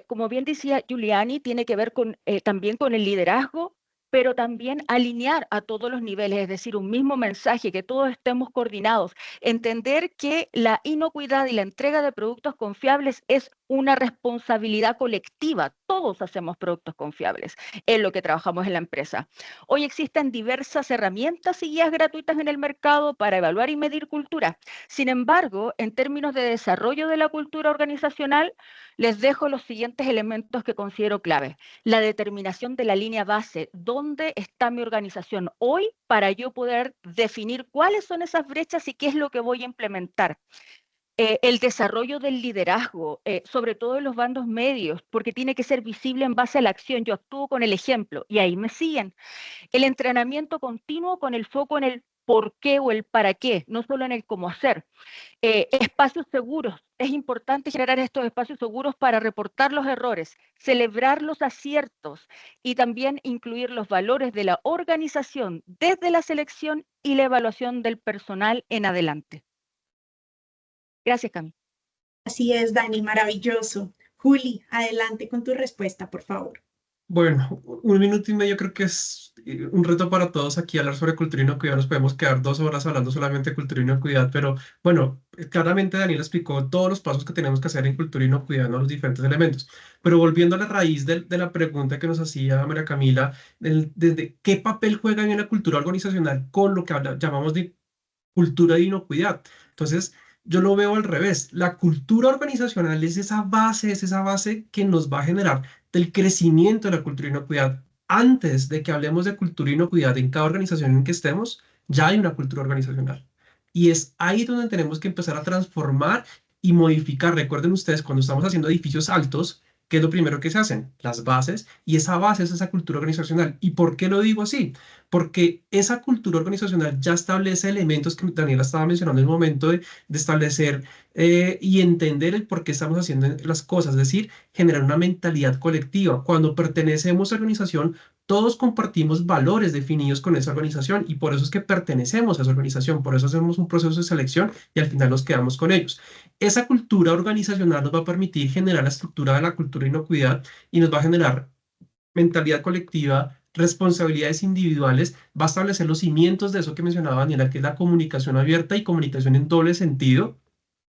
como bien decía Giuliani, tiene que ver con, también con el liderazgo pero también alinear a todos los niveles, es decir, un mismo mensaje, que todos estemos coordinados, entender que la inocuidad y la entrega de productos confiables es una responsabilidad colectiva. Todos hacemos productos confiables en lo que trabajamos en la empresa. Hoy existen diversas herramientas y guías gratuitas en el mercado para evaluar y medir cultura. Sin embargo, en términos de desarrollo de la cultura organizacional, les dejo los siguientes elementos que considero clave. La determinación de la línea base, dónde está mi organización hoy para yo poder definir cuáles son esas brechas y qué es lo que voy a implementar. El desarrollo del liderazgo, sobre todo en los bandos medios, porque tiene que ser visible en base a la acción. Yo actúo con el ejemplo y ahí me siguen. El entrenamiento continuo con el foco en el por qué o el para qué, no solo en el cómo hacer. Espacios seguros. Es importante generar estos espacios seguros para reportar los errores, celebrar los aciertos y también incluir los valores de la organización desde la selección y la evaluación del personal en adelante. Gracias, Cami. Así es, Dani, maravilloso. Juli, adelante con tu respuesta, por favor. Bueno, 1 minuto y medio creo que es un reto para todos aquí hablar sobre cultura y inocuidad. Nos podemos quedar 2 horas hablando solamente de cultura y inocuidad, pero bueno, claramente Daniel explicó todos los pasos que tenemos que hacer en cultura y inocuidad, ¿no? Los diferentes elementos. Pero volviendo a la raíz de la pregunta que nos hacía María Camila, desde qué papel juega en la cultura organizacional con lo que llamamos de cultura de inocuidad. Entonces, yo lo veo al revés. La cultura organizacional es esa base que nos va a generar del crecimiento de la cultura de inocuidad. Antes de que hablemos de cultura de inocuidad en cada organización en que estemos, ya hay una cultura organizacional. Y es ahí donde tenemos que empezar a transformar y modificar. Recuerden ustedes, cuando estamos haciendo edificios altos, ¿qué es lo primero que se hacen? Las bases, y esa base es esa cultura organizacional. ¿Y por qué lo digo así? Porque esa cultura organizacional ya establece elementos que Daniela estaba mencionando en el momento de establecer y entender el por qué estamos haciendo las cosas, es decir, generar una mentalidad colectiva. Cuando pertenecemos a la organización, todos compartimos valores definidos con esa organización y por eso es que pertenecemos a esa organización, por eso hacemos un proceso de selección y al final nos quedamos con ellos. Esa cultura organizacional nos va a permitir generar la estructura de la cultura de inocuidad y nos va a generar mentalidad colectiva, responsabilidades individuales, va a establecer los cimientos de eso que mencionaba Daniela, que es la comunicación abierta y comunicación en doble sentido.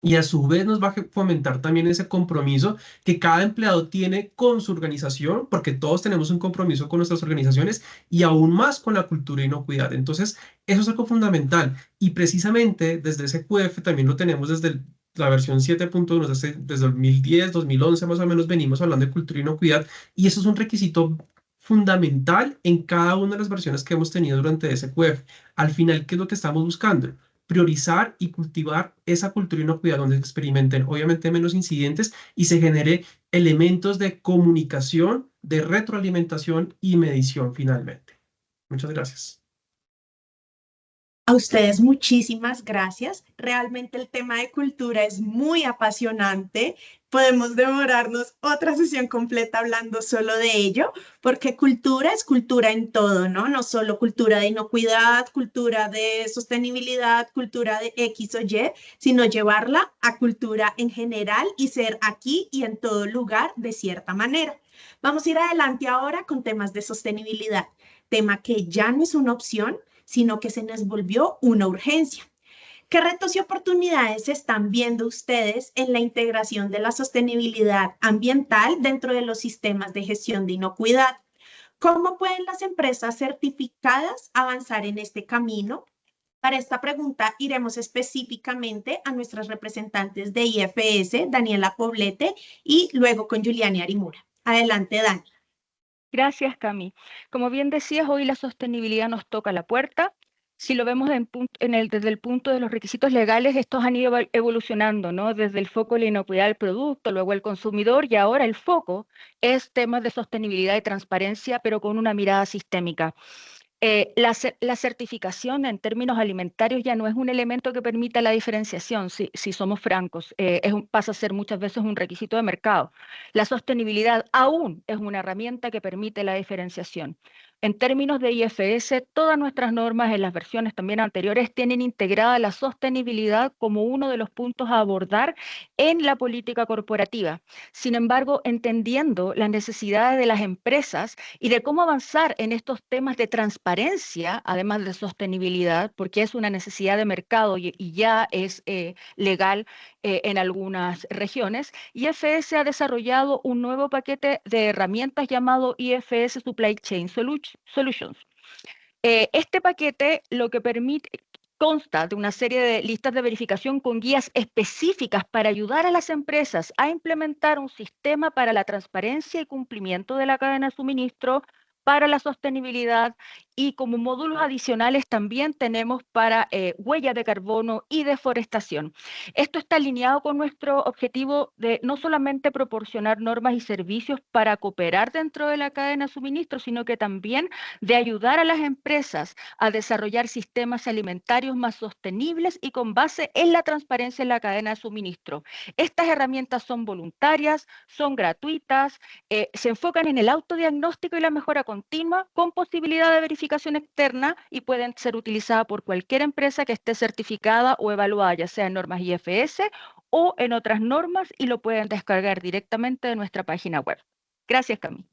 Y a su vez nos va a fomentar también ese compromiso que cada empleado tiene con su organización, porque todos tenemos un compromiso con nuestras organizaciones y aún más con la cultura de inocuidad. Entonces, eso es algo fundamental. Y precisamente desde SQF también lo tenemos desde la versión 7.1, desde 2010, 2011 más o menos venimos hablando de cultura de inocuidad y eso es un requisito fundamental en cada una de las versiones que hemos tenido durante SQF. Al final, ¿qué es lo que estamos buscando? Priorizar y cultivar esa cultura de inocuidad donde se experimenten obviamente menos incidentes y se genere elementos de comunicación, de retroalimentación y medición finalmente. Muchas gracias. A ustedes muchísimas gracias. Realmente el tema de cultura es muy apasionante. Podemos demorarnos otra sesión completa hablando solo de ello, porque cultura es cultura en todo, ¿no? No solo cultura de inocuidad, cultura de sostenibilidad, cultura de X o Y, sino llevarla a cultura en general y ser aquí y en todo lugar de cierta manera. Vamos a ir adelante ahora con temas de sostenibilidad, tema que ya no es una opción, sino que se nos volvió una urgencia. ¿Qué retos y oportunidades están viendo ustedes en la integración de la sostenibilidad ambiental dentro de los sistemas de gestión de inocuidad? ¿Cómo pueden las empresas certificadas avanzar en este camino? Para esta pregunta iremos específicamente a nuestras representantes de IFS, Daniela Poblete, y luego con Juliani Arimura. Adelante, Dani. Gracias, Cami. Como bien decías, hoy la sostenibilidad nos toca la puerta. Si lo vemos desde el punto de los requisitos legales, estos han ido evolucionando, ¿no? Desde el foco de la inocuidad del producto, luego el consumidor, y ahora el foco es temas de sostenibilidad y transparencia, pero con una mirada sistémica. La certificación en términos alimentarios ya no es un elemento que permita la diferenciación, si somos francos, pasa a ser muchas veces un requisito de mercado. La sostenibilidad aún es una herramienta que permite la diferenciación. En términos de IFS, todas nuestras normas en las versiones también anteriores tienen integrada la sostenibilidad como uno de los puntos a abordar en la política corporativa. Sin embargo, entendiendo las necesidades de las empresas y de cómo avanzar en estos temas de transparencia, además de sostenibilidad, porque es una necesidad de mercado y ya es legal en algunas regiones, IFS ha desarrollado un nuevo paquete de herramientas llamado IFS Supply Chain Solutions. Este paquete lo que permite consta de una serie de listas de verificación con guías específicas para ayudar a las empresas a implementar un sistema para la transparencia y cumplimiento de la cadena de suministro, para la sostenibilidad, y como módulos adicionales también tenemos para huella de carbono y deforestación. Esto está alineado con nuestro objetivo de no solamente proporcionar normas y servicios para cooperar dentro de la cadena de suministro, sino que también de ayudar a las empresas a desarrollar sistemas alimentarios más sostenibles y con base en la transparencia en la cadena de suministro. Estas herramientas son voluntarias, son gratuitas, se enfocan en el autodiagnóstico y la mejora continua con posibilidad de verificación externa y pueden ser utilizadas por cualquier empresa que esté certificada o evaluada, ya sea en normas IFS o en otras normas, y lo pueden descargar directamente de nuestra página web. Gracias, Cami.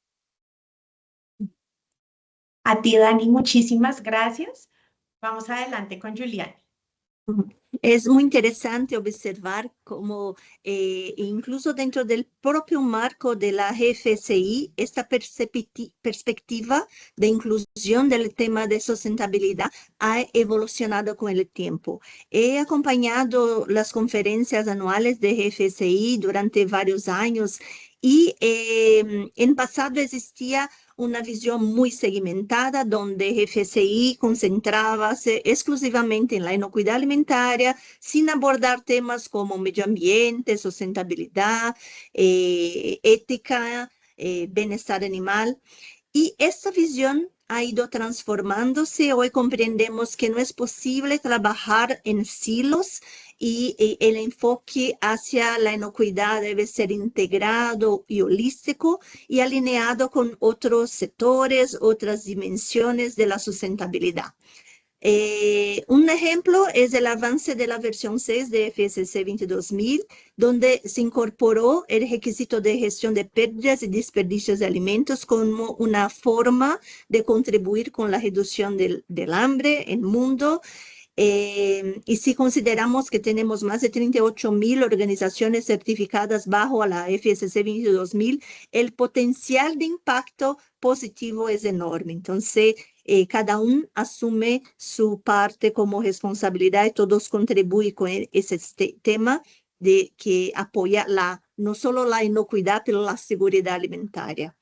A ti, Dani, muchísimas gracias. Vamos adelante con Juliani. Es muy interesante observar cómo incluso dentro del propio marco de la GFSI, esta perspectiva de inclusión del tema de sustentabilidad ha evolucionado con el tiempo. He acompañado las conferencias anuales de GFSI durante varios años y en pasado existía una visión muy segmentada donde GFSI concentrábase exclusivamente en la inocuidad alimentaria sin abordar temas como medio ambiente, sustentabilidad, ética, bienestar animal. Y esta visión ha ido transformándose. Hoy comprendemos que no es posible trabajar en silos y el enfoque hacia la inocuidad debe ser integrado y holístico y alineado con otros sectores, otras dimensiones de la sustentabilidad. Un ejemplo es el avance de la versión 6 de FSC 22000, donde se incorporó el requisito de gestión de pérdidas y desperdicios de alimentos como una forma de contribuir con la reducción del hambre en el mundo. Y si consideramos que tenemos más de 38.000 organizaciones certificadas bajo la FSC 22000, el potencial de impacto positivo es enorme. Entonces, cada uno asume su parte como responsabilidad y todos contribuyen con ese tema de que apoya no solo la inocuidad, pero la seguridad alimentaria.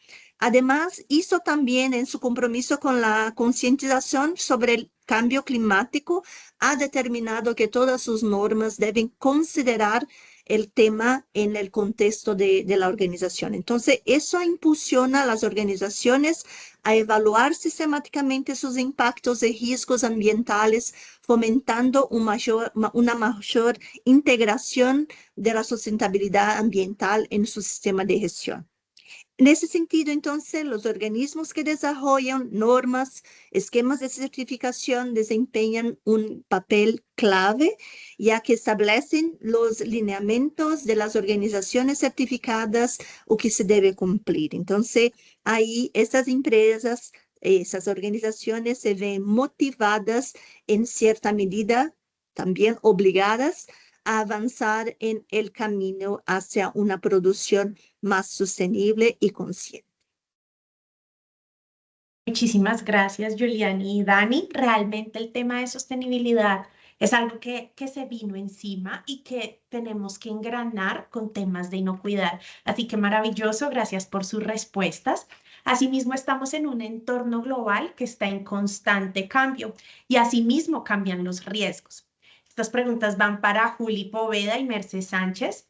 Además, hizo también en su compromiso con la concientización sobre el cambio climático, ha determinado que todas sus normas deben considerar el tema en el contexto de la organización. Entonces, eso impulsiona a las organizaciones a evaluar sistemáticamente sus impactos y riesgos ambientales, fomentando una mayor integración de la sustentabilidad ambiental en su sistema de gestión. En ese sentido, entonces, los organismos que desarrollan normas, esquemas de certificación desempeñan un papel clave, ya que establecen los lineamientos de las organizaciones certificadas o que se debe cumplir. Entonces, ahí estas empresas, esas organizaciones se ven motivadas en cierta medida, también obligadas a avanzar en el camino hacia una producción más sostenible y consciente. Muchísimas gracias, Juliani y Dani. Realmente el tema de sostenibilidad es algo que se vino encima y que tenemos que engranar con temas de inocuidad. Así que maravilloso, gracias por sus respuestas. Asimismo, estamos en un entorno global que está en constante cambio y asimismo cambian los riesgos. Estas preguntas van para Juli Poveda y Merce Sánchez.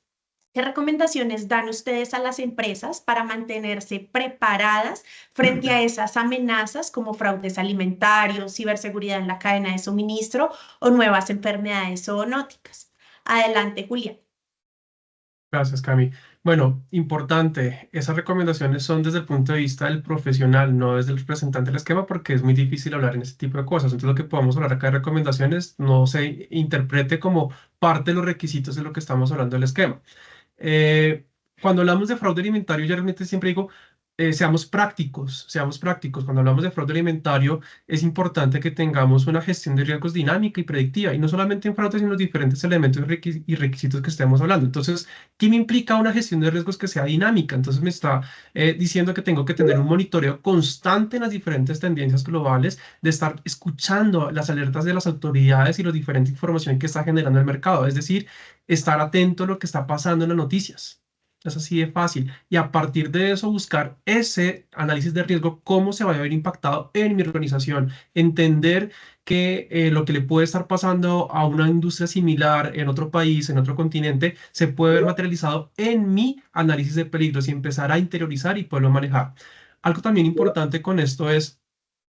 ¿Qué recomendaciones dan ustedes a las empresas para mantenerse preparadas frente a esas amenazas como fraudes alimentarios, ciberseguridad en la cadena de suministro o nuevas enfermedades zoonóticas? Adelante, Julián. Gracias, Cami. Bueno, importante, esas recomendaciones son desde el punto de vista del profesional, no desde el representante del esquema, porque es muy difícil hablar en este tipo de cosas. Entonces, lo que podemos hablar acá de recomendaciones no se interprete como parte de los requisitos de lo que estamos hablando del esquema. Eh, Cuando hablamos de fraude alimentario, yo realmente siempre digo, seamos prácticos, seamos prácticos. Cuando hablamos de fraude alimentario, es importante que tengamos una gestión de riesgos dinámica y predictiva, y no solamente en fraude, sino en los diferentes elementos y requisitos que estemos hablando. Entonces, ¿qué me implica una gestión de riesgos que sea dinámica? Entonces, me está diciendo que tengo que tener un monitoreo constante en las diferentes tendencias globales, de estar escuchando las alertas de las autoridades y la diferente información que está generando el mercado. Es decir, estar atento a lo que está pasando en las noticias. Es así de fácil. Y a partir de eso buscar ese análisis de riesgo, cómo se va a ver impactado en mi organización. Entender que lo que le puede estar pasando a una industria similar en otro país, en otro continente, se puede ver materializado en mi análisis de peligros y empezar a interiorizar y poderlo manejar. Algo también importante con esto es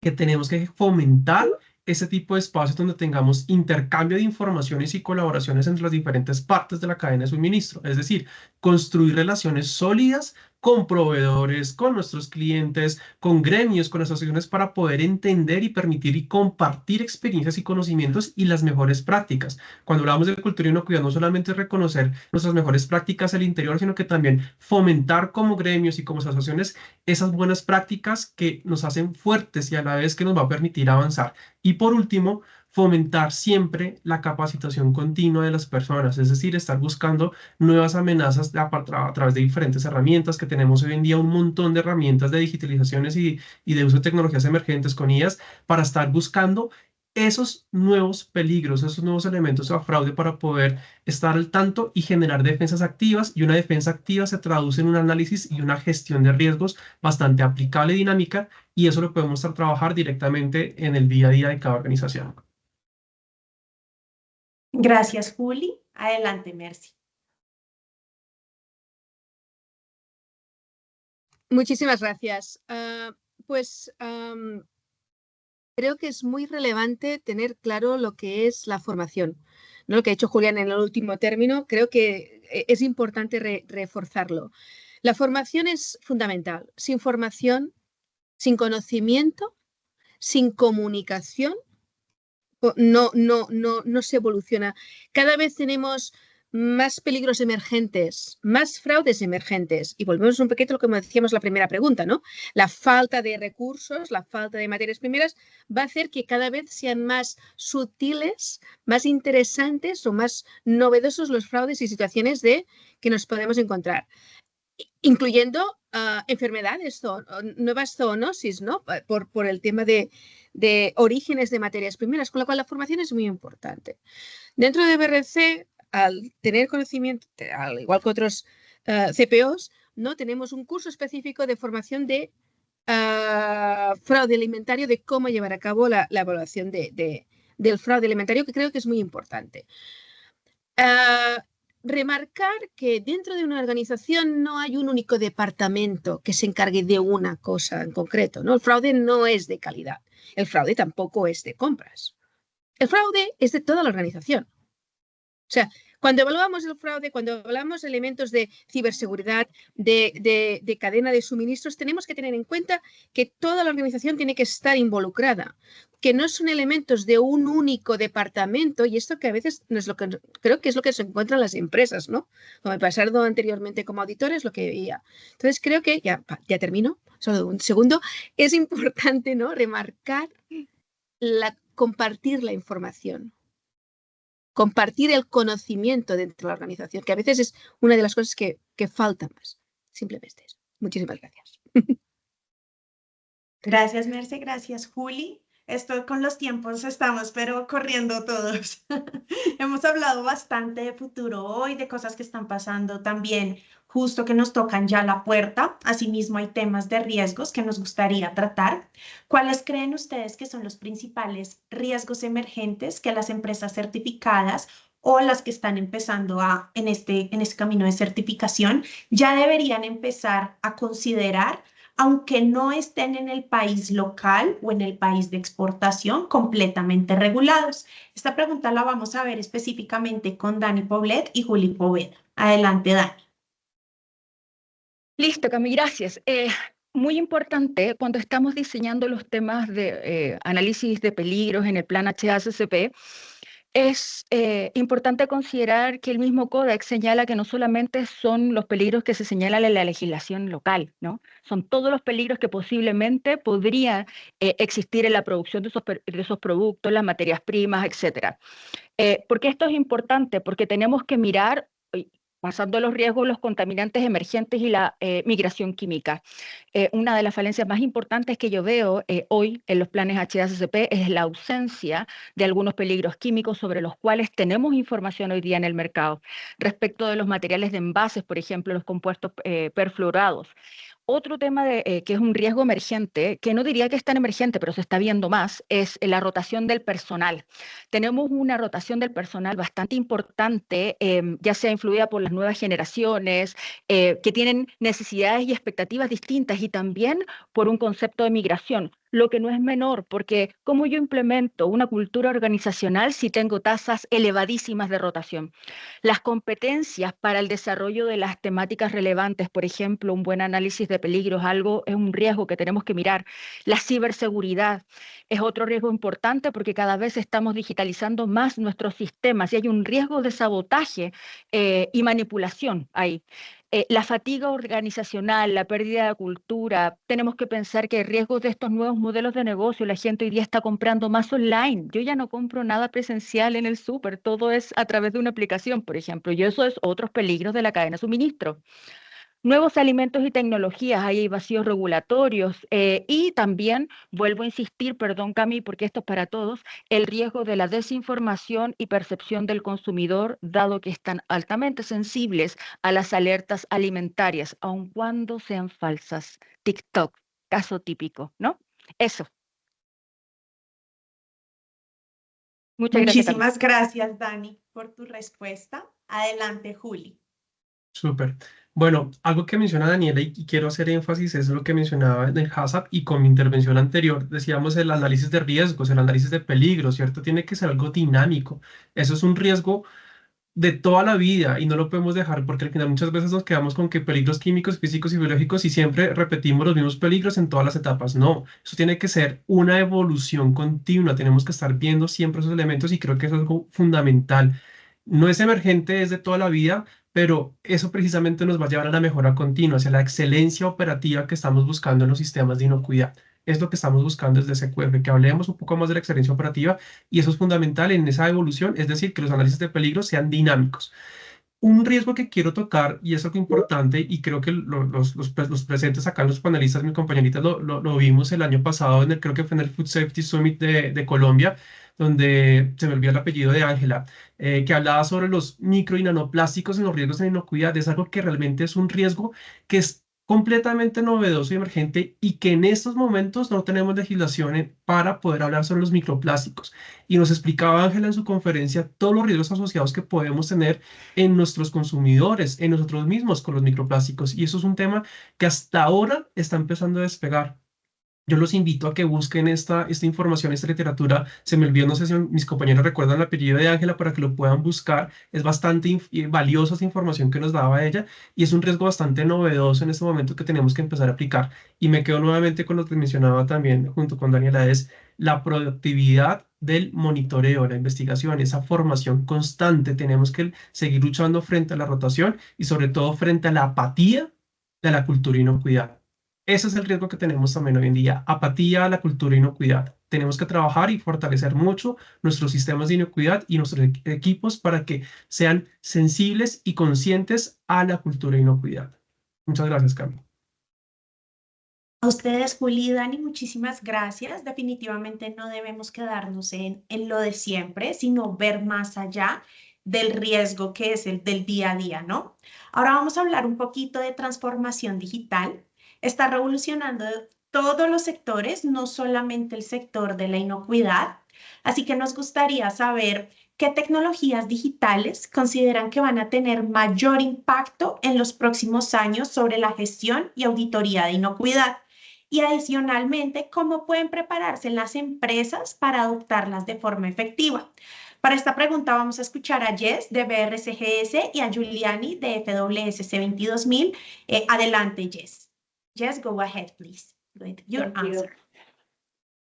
que tenemos que fomentar ese tipo de espacios donde tengamos intercambio de informaciones y colaboraciones entre las diferentes partes de la cadena de suministro. Es decir, construir relaciones sólidas con proveedores, con nuestros clientes, con gremios, con asociaciones para poder entender y permitir y compartir experiencias y conocimientos y las mejores prácticas. Cuando hablamos de cultura y inocuidad, no solamente es reconocer nuestras mejores prácticas al interior, sino que también fomentar como gremios y como asociaciones esas buenas prácticas que nos hacen fuertes y a la vez que nos va a permitir avanzar. Y por último, fomentar siempre la capacitación continua de las personas, es decir, estar buscando nuevas amenazas a través de diferentes herramientas que tenemos hoy en día, un montón de herramientas de digitalizaciones y de uso de tecnologías emergentes con IAs para estar buscando esos nuevos peligros, esos nuevos elementos a fraude para poder estar al tanto y generar defensas activas. Y una defensa activa se traduce en un análisis y una gestión de riesgos bastante aplicable y dinámica, y eso lo podemos trabajar directamente en el día a día de cada organización. Gracias, Juli. Adelante, Mercy. Muchísimas gracias. Creo que es muy relevante tener claro lo que es la formación, ¿no? Lo que ha hecho Julián en el último término, creo que es importante reforzarlo. La formación es fundamental. Sin formación, sin conocimiento, sin comunicación, no se evoluciona. Cada vez tenemos más peligros emergentes, más fraudes emergentes. Y volvemos un poquito a lo que decíamos en la primera pregunta, ¿no? La falta de recursos, la falta de materias primeras va a hacer que cada vez sean más sutiles, más interesantes o más novedosos los fraudes y situaciones que nos podemos encontrar, incluyendo enfermedades, nuevas zoonosis, ¿no? Por el tema de orígenes de materias primeras, con lo cual la formación es muy importante. Dentro de BRC, al tener conocimiento, al igual que otros CPOs, ¿no? Tenemos un curso específico de formación de fraude alimentario, de cómo llevar a cabo la evaluación del fraude alimentario, que creo que es muy importante. Remarcar que dentro de una organización no hay un único departamento que se encargue de una cosa en concreto, ¿no? El fraude no es de calidad. El fraude tampoco es de compras. El fraude es de toda la organización. O sea, cuando evaluamos el fraude, cuando hablamos de elementos de ciberseguridad, de cadena de suministros, tenemos que tener en cuenta que toda la organización tiene que estar involucrada, que no son elementos de un único departamento, y esto que a veces no es lo que creo que es lo que se encuentra en las empresas, ¿no? Como me pasaron anteriormente como auditores, lo que veía. Entonces creo que, ya termino, solo un segundo, es importante, ¿no? Remarcar compartir la información. Compartir el conocimiento dentro de la organización, que a veces es una de las cosas que falta más. Simplemente eso. Muchísimas gracias. Gracias, Merce. Gracias, Juli. Esto con los tiempos estamos, pero corriendo todos. Hemos hablado bastante de futuro hoy, de cosas que están pasando también, justo que nos tocan ya la puerta. Asimismo, hay temas de riesgos que nos gustaría tratar. ¿Cuáles creen ustedes que son los principales riesgos emergentes que las empresas certificadas o las que están empezando en este camino de certificación ya deberían empezar a considerar, aunque no estén en el país local o en el país de exportación completamente regulados? Esta pregunta la vamos a ver específicamente con Dani Poblet y Juli Poveda. Adelante, Dani. Listo, Cami, gracias. Muy importante cuando estamos diseñando los temas de análisis de peligros en el plan HACCP, es importante considerar que el mismo Códex señala que no solamente son los peligros que se señalan en la legislación local, ¿no? Son todos los peligros que posiblemente podrían existir en la producción de esos productos, las materias primas, etc. ¿Por qué esto es importante? Porque tenemos que mirar, pasando a los riesgos, los contaminantes emergentes y la migración química. Una de las falencias más importantes que yo veo hoy en los planes HACCP es la ausencia de algunos peligros químicos sobre los cuales tenemos información hoy día en el mercado. Respecto de los materiales de envases, por ejemplo, los compuestos perfluorados. Otro tema que es un riesgo emergente, que no diría que es tan emergente, pero se está viendo más, es la rotación del personal. Tenemos una rotación del personal bastante importante, ya sea influida por las nuevas generaciones, que tienen necesidades y expectativas distintas, y también por un concepto de migración, lo que no es menor, porque ¿cómo yo implemento una cultura organizacional si tengo tasas elevadísimas de rotación? Las competencias para el desarrollo de las temáticas relevantes, por ejemplo, un buen análisis de peligros, es un riesgo que tenemos que mirar. La ciberseguridad es otro riesgo importante porque cada vez estamos digitalizando más nuestros sistemas y hay un riesgo de sabotaje y manipulación ahí. La fatiga organizacional, la pérdida de cultura, tenemos que pensar que hay riesgos de estos nuevos modelos de negocio. La gente hoy día está comprando más online. Yo ya no compro nada presencial en el súper, todo es a través de una aplicación, por ejemplo, y eso es otros peligros de la cadena de suministro. Nuevos alimentos y tecnologías, hay vacíos regulatorios y también, vuelvo a insistir, perdón Cami, porque esto es para todos, el riesgo de la desinformación y percepción del consumidor, dado que están altamente sensibles a las alertas alimentarias, aun cuando sean falsas. TikTok, caso típico, ¿no? Eso. Muchas gracias, Cami. Muchísimas gracias, Dani, por tu respuesta. Adelante, Juli. Súper. Bueno, algo que menciona Daniela y quiero hacer énfasis es lo que mencionaba en el HACCP y con mi intervención anterior, decíamos el análisis de riesgos, el análisis de peligro, ¿cierto? Tiene que ser algo dinámico. Eso es un riesgo de toda la vida y no lo podemos dejar porque al final muchas veces nos quedamos con que peligros químicos, físicos y biológicos y siempre repetimos los mismos peligros en todas las etapas. No, eso tiene que ser una evolución continua, tenemos que estar viendo siempre esos elementos y creo que eso es algo fundamental. No es emergente, es de toda la vida, pero eso precisamente nos va a llevar a la mejora continua, hacia la excelencia operativa que estamos buscando en los sistemas de inocuidad. Es lo que estamos buscando desde SQF, que hablemos un poco más de la excelencia operativa y eso es fundamental en esa evolución, es decir, que los análisis de peligro sean dinámicos. Un riesgo que quiero tocar, y es algo importante, y creo que los presentes acá, los panelistas, mis compañeritas, lo vimos el año pasado, creo que fue en el Food Safety Summit de Colombia, donde se me olvidó el apellido de Ángela, que hablaba sobre los micro y nanoplásticos en los riesgos en inocuidad. Es algo que realmente es un riesgo que es completamente novedoso y emergente y que en estos momentos no tenemos legislación para poder hablar sobre los microplásticos. Y nos explicaba Ángela en su conferencia todos los riesgos asociados que podemos tener en nuestros consumidores, en nosotros mismos con los microplásticos. Y eso es un tema que hasta ahora está empezando a despegar. Yo los invito a que busquen esta información, esta literatura. Se me olvidó, no sé si mis compañeros recuerdan el apellido de Ángela para que lo puedan buscar. Es bastante valiosa esa información que nos daba ella y es un riesgo bastante novedoso en este momento que tenemos que empezar a aplicar. Y me quedo nuevamente con lo que mencionaba también junto con Daniela, es la productividad del monitoreo, la investigación, esa formación constante. Tenemos que seguir luchando frente a la rotación y sobre todo frente a la apatía de la cultura y inocuidad. Ese es el riesgo que tenemos también hoy en día, apatía a la cultura de inocuidad. Tenemos que trabajar y fortalecer mucho nuestros sistemas de inocuidad y nuestros equipos para que sean sensibles y conscientes a la cultura de inocuidad. Muchas gracias, Cami. A ustedes, Juli y Dani, muchísimas gracias. Definitivamente no debemos quedarnos en lo de siempre, sino ver más allá del riesgo que es el del día a día, ¿no? Ahora vamos a hablar un poquito de transformación digital. Está revolucionando todos los sectores, no solamente el sector de la inocuidad. Así que nos gustaría saber qué tecnologías digitales consideran que van a tener mayor impacto en los próximos años sobre la gestión y auditoría de inocuidad. Y adicionalmente, cómo pueden prepararse las empresas para adoptarlas de forma efectiva. Para esta pregunta vamos a escuchar a Jess de BRCGS y a Giuliani de FWSC 22000. Adelante, Jess. Jess, go ahead, please, with your Thank you.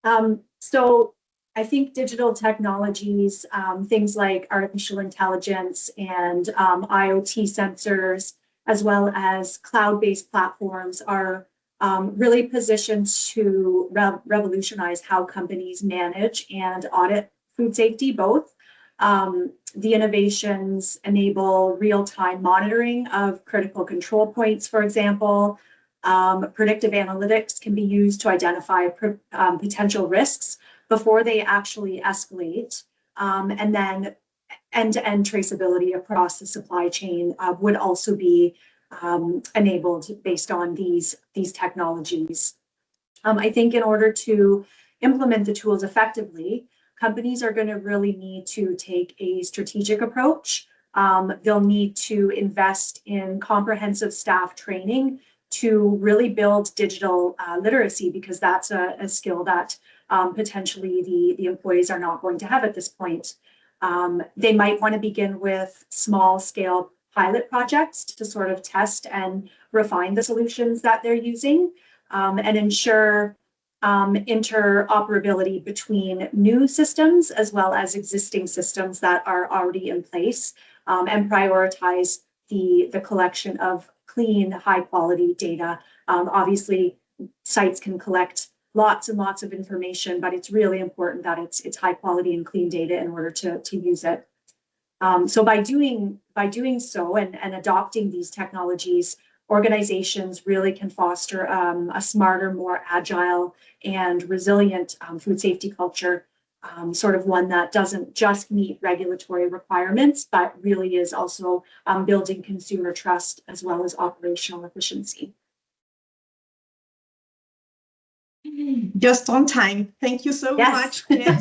answer. So I think digital technologies, things like artificial intelligence and IoT sensors, as well as cloud-based platforms, are really positioned to revolutionize how companies manage and audit food safety, both. The innovations enable real-time monitoring of critical control points, for example. Predictive analytics can be used to identify potential risks before they actually escalate. And then end-to-end traceability across the supply chain would also be enabled based on these technologies. I think in order to implement the tools effectively, companies are going to really need to take a strategic approach. They'll need to invest in comprehensive staff training to really build digital literacy, because that's a skill that potentially the employees are not going to have at this point. They might want to begin with small scale pilot projects to sort of test and refine the solutions that they're using, and ensure interoperability between new systems as well as existing systems that are already in place, and prioritize the collection of clean, high quality data. Obviously, sites can collect lots and lots of information, but it's really important that it's high quality and clean data in order to use it. So by doing so and adopting these technologies, organizations really can foster a smarter, more agile and resilient food safety culture, sort of one that doesn't just meet regulatory requirements, but really is also building consumer trust as well as operational efficiency. Just on time. Thank you so much. Yes.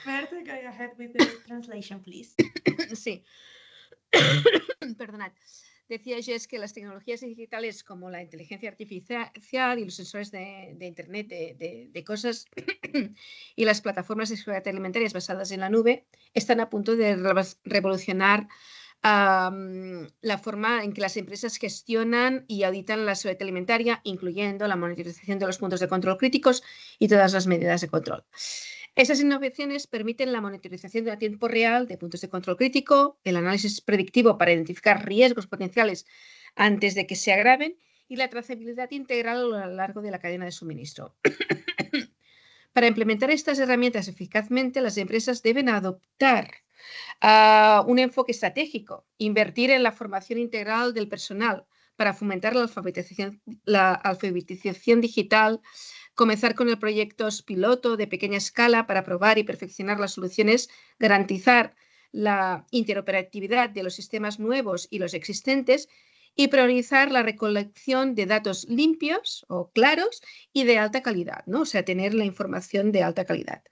Merce, go ahead with the translation, please. Sí. Perdonad. Decía Jess que las tecnologías digitales como la inteligencia artificial y los sensores de Internet de cosas y las plataformas de seguridad alimentarias basadas en la nube están a punto de revolucionar la forma en que las empresas gestionan y auditan la seguridad alimentaria, incluyendo la monitorización de los puntos de control críticos y todas las medidas de control. Esas innovaciones permiten la monitorización a tiempo real de puntos de control crítico, el análisis predictivo para identificar riesgos potenciales antes de que se agraven y la trazabilidad integral a lo largo de la cadena de suministro. Para implementar estas herramientas eficazmente, las empresas deben adoptar un enfoque estratégico, invertir en la formación integral del personal para fomentar la alfabetización digital, comenzar con proyectos piloto de pequeña escala para probar y perfeccionar las soluciones, garantizar la interoperatividad de los sistemas nuevos y los existentes y priorizar la recolección de datos limpios o claros y de alta calidad, ¿no? O sea, tener la información de alta calidad.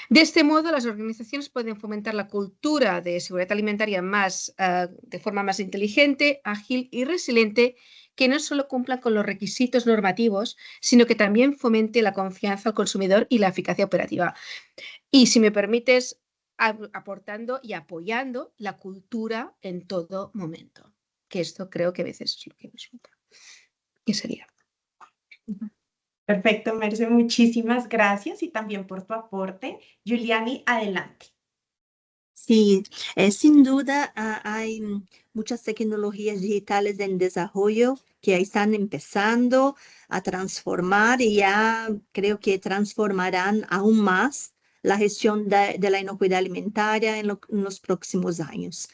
De este modo, las organizaciones pueden fomentar la cultura de seguridad alimentaria de forma más inteligente, ágil y resiliente, que no solo cumplan con los requisitos normativos, sino que también fomente la confianza al consumidor y la eficacia operativa. Y, si me permites, aportando y apoyando la cultura en todo momento, que esto creo que a veces es lo que nos falta. ¿Qué sería? Perfecto, Merce, muchísimas gracias y también por tu aporte. Giuliani, adelante. Sí, sin duda hay muchas tecnologías digitales en desarrollo que están empezando a transformar y ya creo que transformarán aún más la gestión de la inocuidad alimentaria en los próximos años.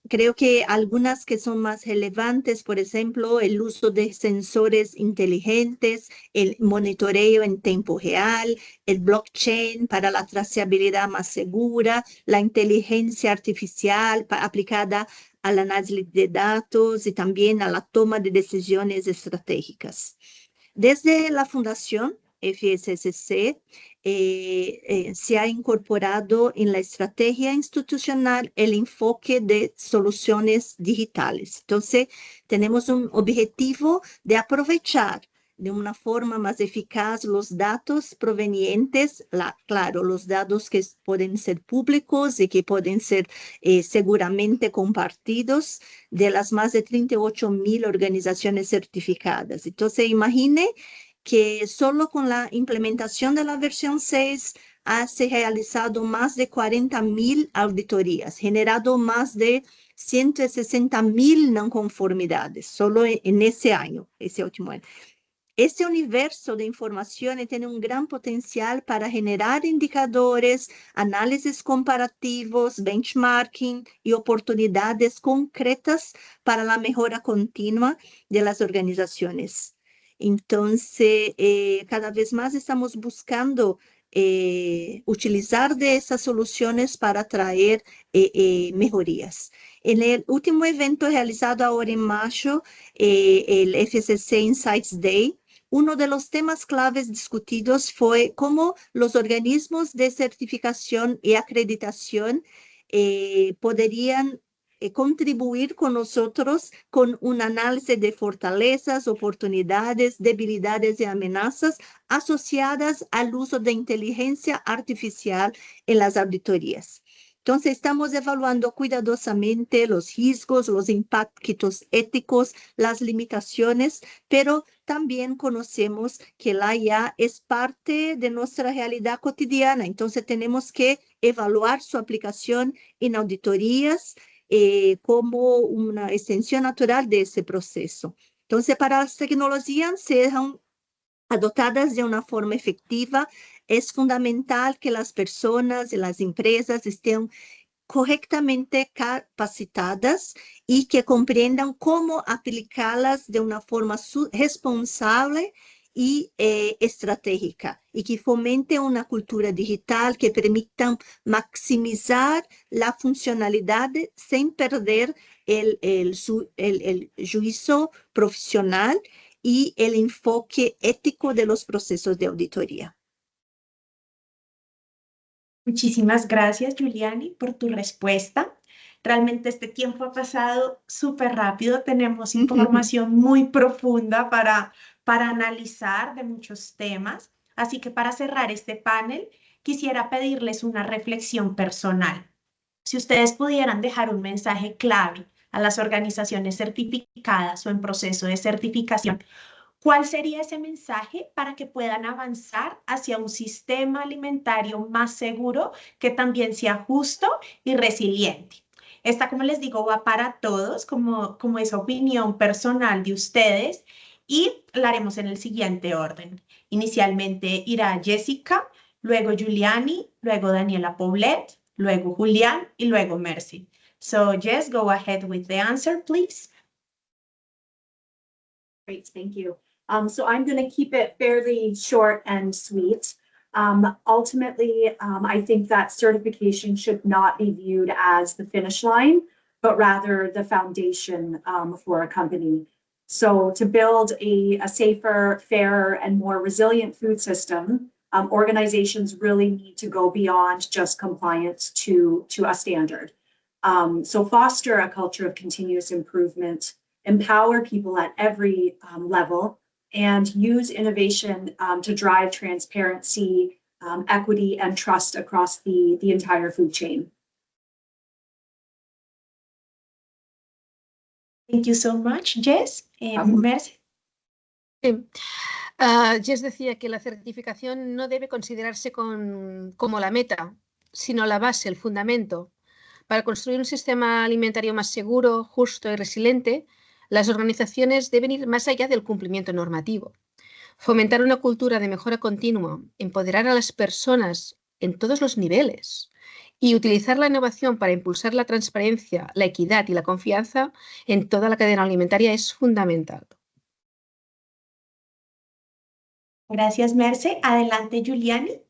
Creo que algunas que son más relevantes, por ejemplo, el uso de sensores inteligentes, el monitoreo en tiempo real, el blockchain para la trazabilidad más segura, la inteligencia artificial aplicada al análisis de datos y también a la toma de decisiones estratégicas. Desde la Fundación FSSC, se ha incorporado en la estrategia institucional el enfoque de soluciones digitales. Entonces, tenemos un objetivo de aprovechar de una forma más eficaz los datos provenientes, claro, los datos que pueden ser públicos y que pueden ser seguramente compartidos de las más de 38.000 organizaciones certificadas. Entonces, imagine que solo con la implementación de la versión 6 se realizado más de 40.000 auditorías, generado más de 160.000 no conformidades, solo en ese año, ese último año. Este universo de informaciones tiene un gran potencial para generar indicadores, análisis comparativos, benchmarking y oportunidades concretas para la mejora continua de las organizaciones. Entonces, cada vez más estamos buscando utilizar de esas soluciones para traer mejorías. En el último evento realizado ahora en mayo, el FCC Insights Day, uno de los temas claves discutidos fue cómo los organismos de certificación y acreditación podrían contribuir con nosotros con un análisis de fortalezas, oportunidades, debilidades y amenazas asociadas al uso de inteligencia artificial en las auditorías. Entonces, estamos evaluando cuidadosamente los riesgos, los impactos éticos, las limitaciones, pero también conocemos que la IA es parte de nuestra realidad cotidiana. Entonces, tenemos que evaluar su aplicación en auditorías como una extensión natural de ese proceso. Entonces, para las tecnologías sean adoptadas de una forma efectiva, es fundamental que las personas y las empresas estén correctamente capacitadas y que comprendan cómo aplicarlas de una forma responsable y estratégica, y que fomente una cultura digital que permita maximizar la funcionalidad sin perder el juicio profesional y el enfoque ético de los procesos de auditoría. Muchísimas gracias, Giuliani, por tu respuesta. Realmente este tiempo ha pasado súper rápido. Tenemos información muy profunda para analizar de muchos temas. Así que para cerrar este panel, quisiera pedirles una reflexión personal. Si ustedes pudieran dejar un mensaje clave a las organizaciones certificadas o en proceso de certificación, ¿cuál sería ese mensaje para que puedan avanzar hacia un sistema alimentario más seguro que también sea justo y resiliente? Esta, como les digo, va para todos, como esa opinión personal de ustedes, y la haremos en el siguiente orden. Inicialmente irá Jessica, luego Giuliani, luego Daniela Poblet, luego Julián y luego Mercy. So, Jess, go ahead with the answer, please. Great, thank you. So I'm going to keep it fairly short and sweet. Ultimately, I think that certification should not be viewed as the finish line, but rather the foundation for a company. So to build a safer, fairer, and more resilient food system, organizations really need to go beyond just compliance to a standard. So foster a culture of continuous improvement, empower people at every level, and use innovation to drive transparency, equity, and trust across the entire food chain. Thank you so much, Jess. Mercy. Sí. Jess decía que la certificación no debe considerarse como la meta, sino la base, el fundamento. Para construir un sistema alimentario más seguro, justo y resiliente, las organizaciones deben ir más allá del cumplimiento normativo. Fomentar una cultura de mejora continua, empoderar a las personas en todos los niveles y utilizar la innovación para impulsar la transparencia, la equidad y la confianza en toda la cadena alimentaria es fundamental. Gracias, Merce. Adelante, Giuliani.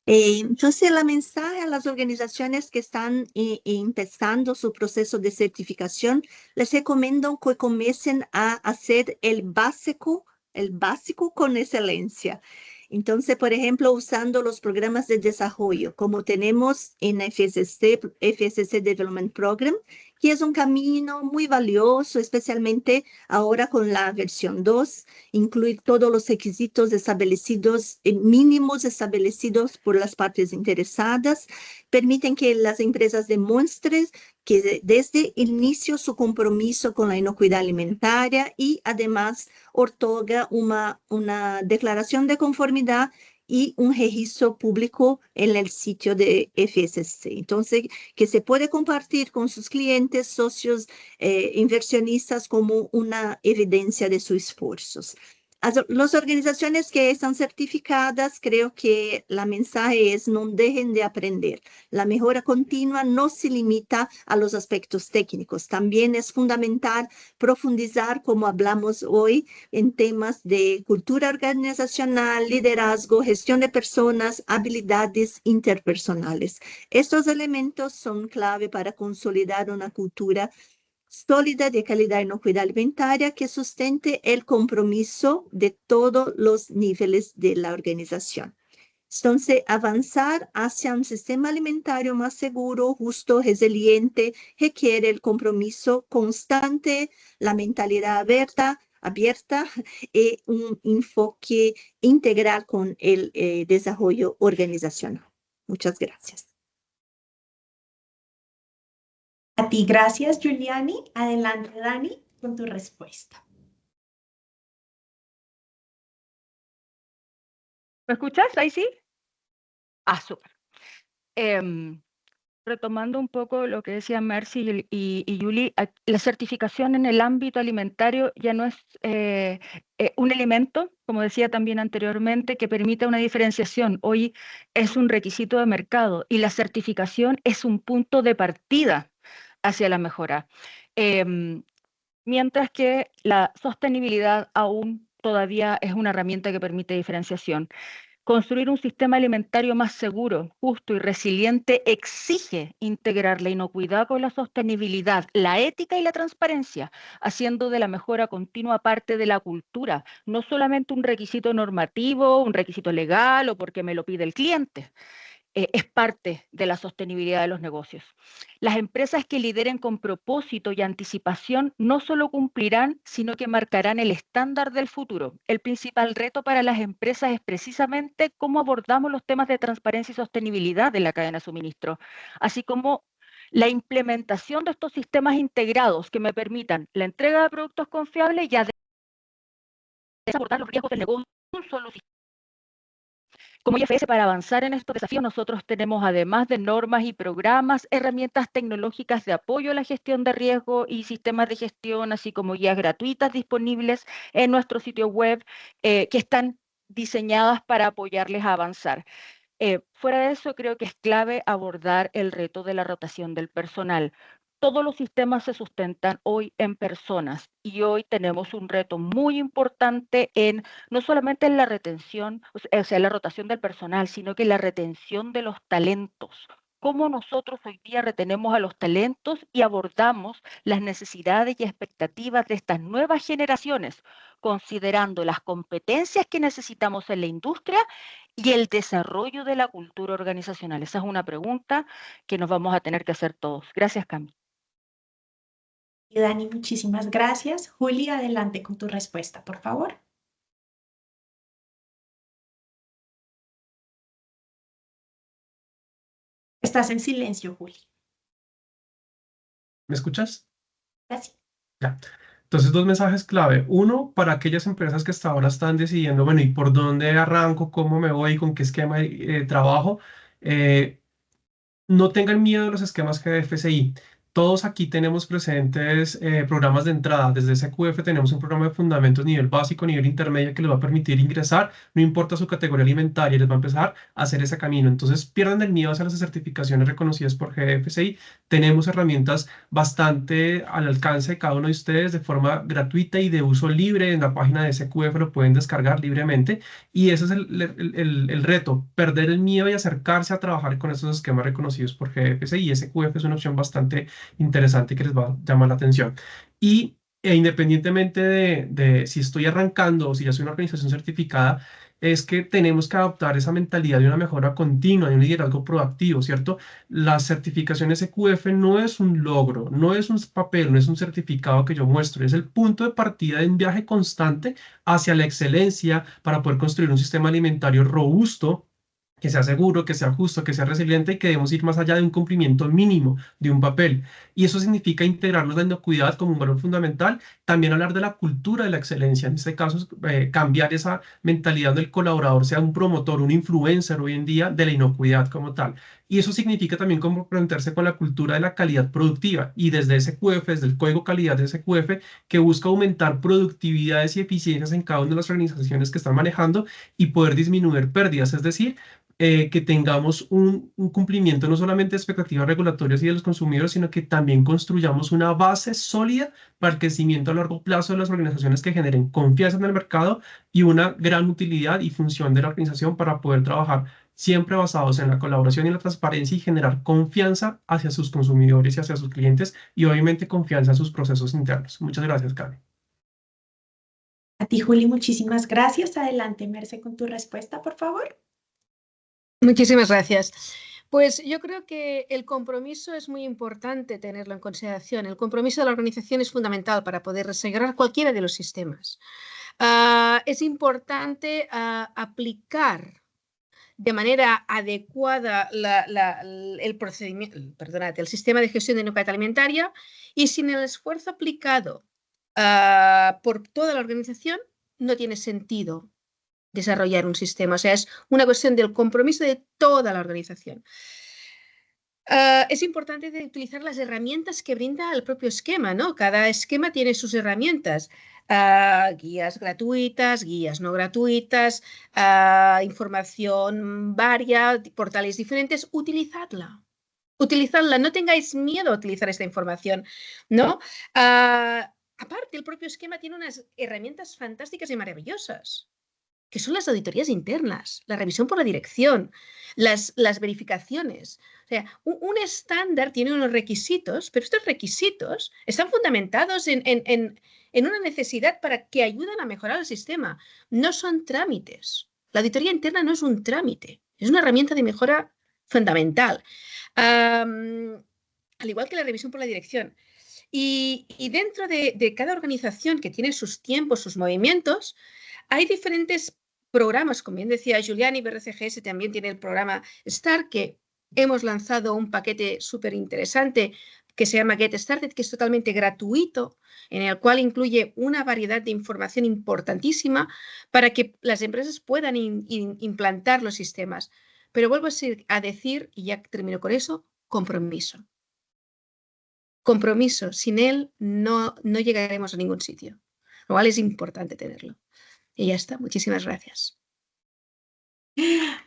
Entonces, el mensaje a las organizaciones que están empezando su proceso de certificación, les recomiendo que comiencen a hacer el básico con excelencia. Entonces, por ejemplo, usando los programas de desarrollo, como tenemos en FCC Development Program, y es un camino muy valioso, especialmente ahora con la versión 2, incluir todos los requisitos establecidos, mínimos establecidos por las partes interesadas, permiten que las empresas demuestren que desde el inicio su compromiso con la inocuidad alimentaria y además otorga una declaración de conformidad y un registro público en el sitio de FSC. Entonces, que se puede compartir con sus clientes, socios, inversionistas como una evidencia de sus esfuerzos. Las organizaciones que están certificadas, creo que la mensaje es no dejen de aprender. La mejora continua no se limita a los aspectos técnicos. También es fundamental profundizar, como hablamos hoy, en temas de cultura organizacional, liderazgo, gestión de personas, habilidades interpersonales. Estos elementos son clave para consolidar una cultura sólida de calidad y inocuidad alimentaria que sustente el compromiso de todos los niveles de la organización. Entonces, avanzar hacia un sistema alimentario más seguro, justo, resiliente, requiere el compromiso constante, la mentalidad abierta y un enfoque integral con el desarrollo organizacional. Muchas gracias. A ti, gracias, Giuliani. Adelante, Dani, con tu respuesta. ¿Me escuchas? ¿Ahí sí? Ah, súper. Retomando un poco lo que decía Mercy y Julie, la certificación en el ámbito alimentario ya no es un elemento, como decía también anteriormente, que permita una diferenciación. Hoy es un requisito de mercado y la certificación es un punto de partida hacia la mejora. Mientras que la sostenibilidad aún todavía es una herramienta que permite diferenciación. Construir un sistema alimentario más seguro, justo y resiliente exige integrar la inocuidad con la sostenibilidad, la ética y la transparencia, haciendo de la mejora continua parte de la cultura, no solamente un requisito normativo, un requisito legal o porque me lo pide el cliente. Es parte de la sostenibilidad de los negocios. Las empresas que lideren con propósito y anticipación no solo cumplirán, sino que marcarán el estándar del futuro. El principal reto para las empresas es precisamente cómo abordamos los temas de transparencia y sostenibilidad de la cadena de suministro, así como la implementación de estos sistemas integrados que me permitan la entrega de productos confiables y además abordar los riesgos del negocio en un solo sistema. Como IFS, para avanzar en estos desafíos, nosotros tenemos, además de normas y programas, herramientas tecnológicas de apoyo a la gestión de riesgo y sistemas de gestión, así como guías gratuitas disponibles en nuestro sitio web, que están diseñadas para apoyarles a avanzar. Fuera de eso, creo que es clave abordar el reto de la rotación del personal. Todos los sistemas se sustentan hoy en personas y hoy tenemos un reto muy importante en no solamente en la retención, o sea, la rotación del personal, sino que la retención de los talentos. Cómo nosotros hoy día retenemos a los talentos y abordamos las necesidades y expectativas de estas nuevas generaciones, considerando las competencias que necesitamos en la industria y el desarrollo de la cultura organizacional. Esa es una pregunta que nos vamos a tener que hacer todos. Gracias, Cami. Y Dani, muchísimas gracias. Juli, adelante con tu respuesta, por favor. Estás en silencio, Juli. ¿Me escuchas? Gracias. Ya. Entonces, dos mensajes clave. Uno, para aquellas empresas que hasta ahora están decidiendo, bueno, ¿y por dónde arranco? ¿Cómo me voy? ¿Con qué esquema trabajo? No tengan miedo de los esquemas GFCI. Todos aquí tenemos presentes programas de entrada. Desde SQF tenemos un programa de fundamentos nivel básico, nivel intermedio que les va a permitir ingresar, no importa su categoría alimentaria, les va a empezar a hacer ese camino. Entonces, pierdan el miedo hacia las certificaciones reconocidas por GFCI. Tenemos herramientas bastante al alcance de cada uno de ustedes de forma gratuita y de uso libre. En la página de SQF lo pueden descargar libremente. Y ese es el reto, perder el miedo y acercarse a trabajar con estos esquemas reconocidos por GFCI. Y SQF es una opción bastante interesante que les va a llamar la atención. Y e independientemente de si estoy arrancando o si ya soy una organización certificada, es que tenemos que adoptar esa mentalidad de una mejora continua, de un liderazgo proactivo, ¿cierto? La certificación SQF no es un logro, no es un papel, no es un certificado que yo muestro, es el punto de partida de un viaje constante hacia la excelencia para poder construir un sistema alimentario robusto, que sea seguro, que sea justo, que sea resiliente y que debemos ir más allá de un cumplimiento mínimo de un papel. Y eso significa integrarnos la inocuidad como un valor fundamental, también hablar de la cultura de la excelencia, en este caso, cambiar esa mentalidad del colaborador, sea un promotor, un influencer hoy en día de la inocuidad como tal. Y eso significa también comprometerse con la cultura de la calidad productiva y desde SQF, desde el código calidad de SQF, que busca aumentar productividades y eficiencias en cada una de las organizaciones que están manejando y poder disminuir pérdidas, es decir, que tengamos un cumplimiento no solamente de expectativas regulatorias y de los consumidores, sino que también construyamos una base sólida para el crecimiento a largo plazo de las organizaciones que generen confianza en el mercado y una gran utilidad y función de la organización para poder trabajar siempre basados en la colaboración y la transparencia y generar confianza hacia sus consumidores y hacia sus clientes y obviamente confianza en sus procesos internos. Muchas gracias, Karen. A ti, Juli, muchísimas gracias. Adelante, Merce, con tu respuesta, por favor. Muchísimas gracias. Pues yo creo que el compromiso es muy importante tenerlo en consideración. El compromiso de la organización es fundamental para poder asegurar cualquiera de los sistemas. Es importante aplicar de manera adecuada el procedimiento, el sistema de gestión de inocuidad alimentaria, y sin el esfuerzo aplicado por toda la organización no tiene sentido desarrollar un sistema. O sea, es una cuestión del compromiso de toda la organización. Es importante utilizar las herramientas que brinda el propio esquema, ¿no? Cada esquema tiene sus herramientas. Guías gratuitas, guías no gratuitas, información varia, portales diferentes. Utilizadla. Utilizadla. No tengáis miedo a utilizar esta información, ¿no? Aparte, el propio esquema tiene unas herramientas fantásticas y maravillosas, que son las auditorías internas, la revisión por la dirección, las verificaciones. O sea, un estándar tiene unos requisitos, pero estos requisitos están fundamentados en una necesidad para que ayuden a mejorar el sistema. No son trámites. La auditoría interna no es un trámite, es una herramienta de mejora fundamental. Al igual que la revisión por la dirección. Y dentro de cada organización que tiene sus tiempos, sus movimientos, hay diferentes programas, como bien decía Giuliani, BRCGS también tiene el programa START, que hemos lanzado un paquete súper interesante que se llama Get Started, que es totalmente gratuito, en el cual incluye una variedad de información importantísima para que las empresas puedan implantar los sistemas. Pero vuelvo a decir, y ya termino con eso, compromiso. Compromiso, sin él no llegaremos a ningún sitio, lo cual es importante tenerlo. Y ya está, muchísimas gracias.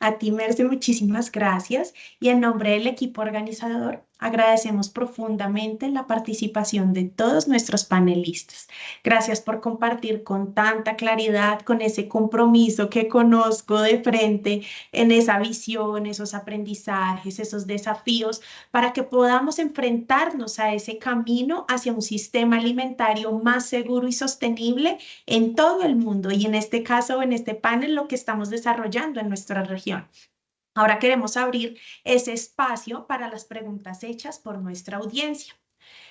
A ti, Merce, muchísimas gracias. Y en nombre del equipo organizador, agradecemos profundamente la participación de todos nuestros panelistas. Gracias por compartir con tanta claridad, con ese compromiso que conozco de frente, en esa visión, esos aprendizajes, esos desafíos, para que podamos enfrentarnos a ese camino hacia un sistema alimentario más seguro y sostenible en todo el mundo. Y en este caso, en este panel, lo que estamos desarrollando en nuestra región. Ahora queremos abrir ese espacio para las preguntas hechas por nuestra audiencia.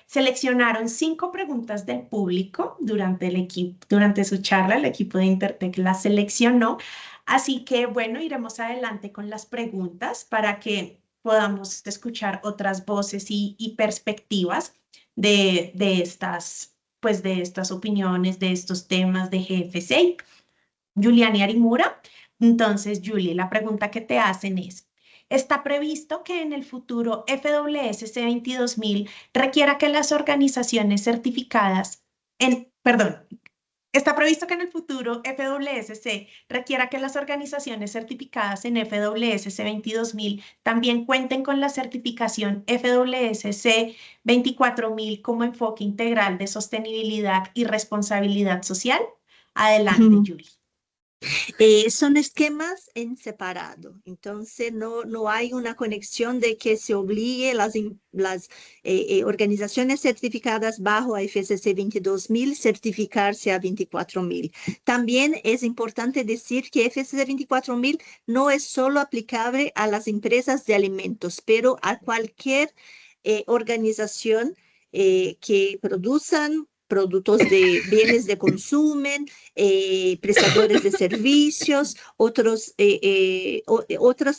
Seleccionaron 5 preguntas del público durante su charla, el equipo de Intertech las seleccionó. Así que, bueno, iremos adelante con las preguntas para que podamos escuchar otras voces y perspectivas de estas opiniones, de estos temas de GFSI. Giuliani Arimura. Entonces, Julie, la pregunta que te hacen es, ¿está previsto que en el futuro FWS C22000 requiera que las organizaciones certificadas ¿está previsto que en el futuro FWS-C requiera que las organizaciones certificadas en FWS C22000 también cuenten con la certificación FWS C24000 como enfoque integral de sostenibilidad y responsabilidad social? Adelante, Julie. Son esquemas en separado, entonces no hay una conexión de que se obligue las organizaciones certificadas bajo FSC 22.000 certificarse a 24.000. También es importante decir que FSC 24.000 no es solo aplicable a las empresas de alimentos, pero a cualquier organización que produzcan productos de bienes de consumo, prestadores de servicios, otras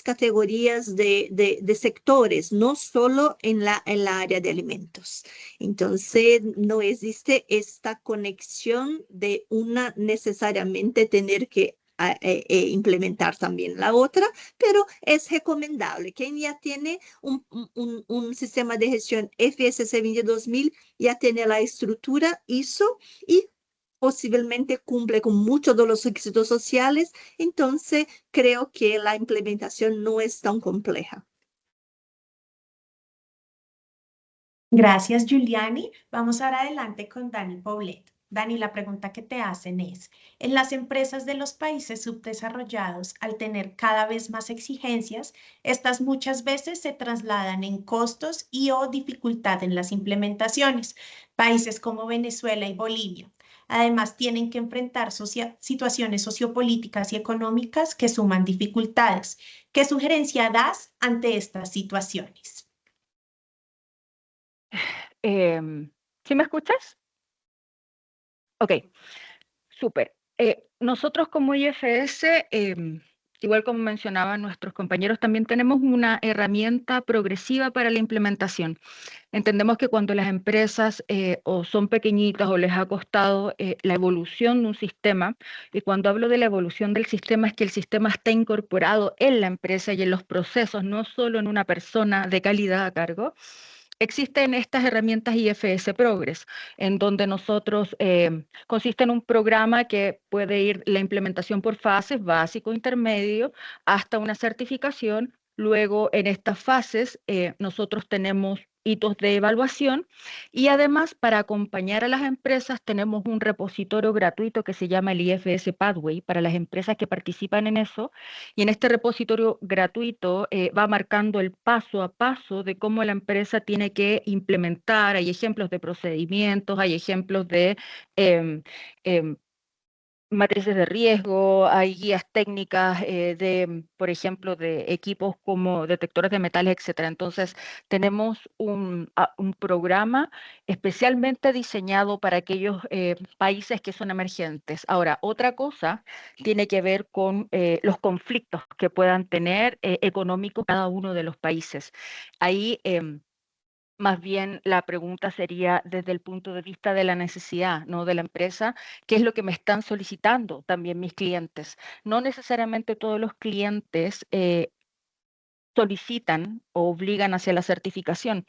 categorías de sectores, no solo en la área de alimentos. Entonces, no existe esta conexión de una necesariamente tener que implementar también la otra, pero es recomendable. Quien ya tiene un sistema de gestión FSC 22.000 ya tiene la estructura ISO y posiblemente cumple con muchos de los requisitos sociales, entonces creo que la implementación no es tan compleja. Gracias, Giuliani. Vamos ahora adelante con Dani Poblet. Dani, la pregunta que te hacen es, en las empresas de los países subdesarrollados, al tener cada vez más exigencias, estas muchas veces se trasladan en costos y o dificultad en las implementaciones. Países como Venezuela y Bolivia. Además, tienen que enfrentar situaciones sociopolíticas y económicas que suman dificultades. ¿Qué sugerencia das ante estas situaciones? ¿Sí me escuchas? Ok, súper. Nosotros como IFS, igual como mencionaban nuestros compañeros, también tenemos una herramienta progresiva para la implementación. Entendemos que cuando las empresas o son pequeñitas o les ha costado la evolución de un sistema, y cuando hablo de la evolución del sistema es que el sistema está incorporado en la empresa y en los procesos, no solo en una persona de calidad a cargo. Existen estas herramientas IFS Progress, en donde nosotros, consiste en un programa que puede ir la implementación por fases, básico, intermedio, hasta una certificación. Luego, en estas fases, nosotros tenemos hitos de evaluación y además para acompañar a las empresas tenemos un repositorio gratuito que se llama el IFS Pathway para las empresas que participan en eso, y en este repositorio gratuito va marcando el paso a paso de cómo la empresa tiene que implementar. Hay ejemplos de procedimientos, hay ejemplos de matrices de riesgo, hay guías técnicas por ejemplo, de equipos como detectores de metales, etc. Entonces, tenemos un programa especialmente diseñado para aquellos países que son emergentes. Ahora, otra cosa tiene que ver con los conflictos que puedan tener económicos cada uno de los países. Ahí, más bien la pregunta sería desde el punto de vista de la necesidad, ¿no? De la empresa, ¿qué es lo que me están solicitando también mis clientes? No necesariamente todos los clientes solicitan o obligan hacia la certificación.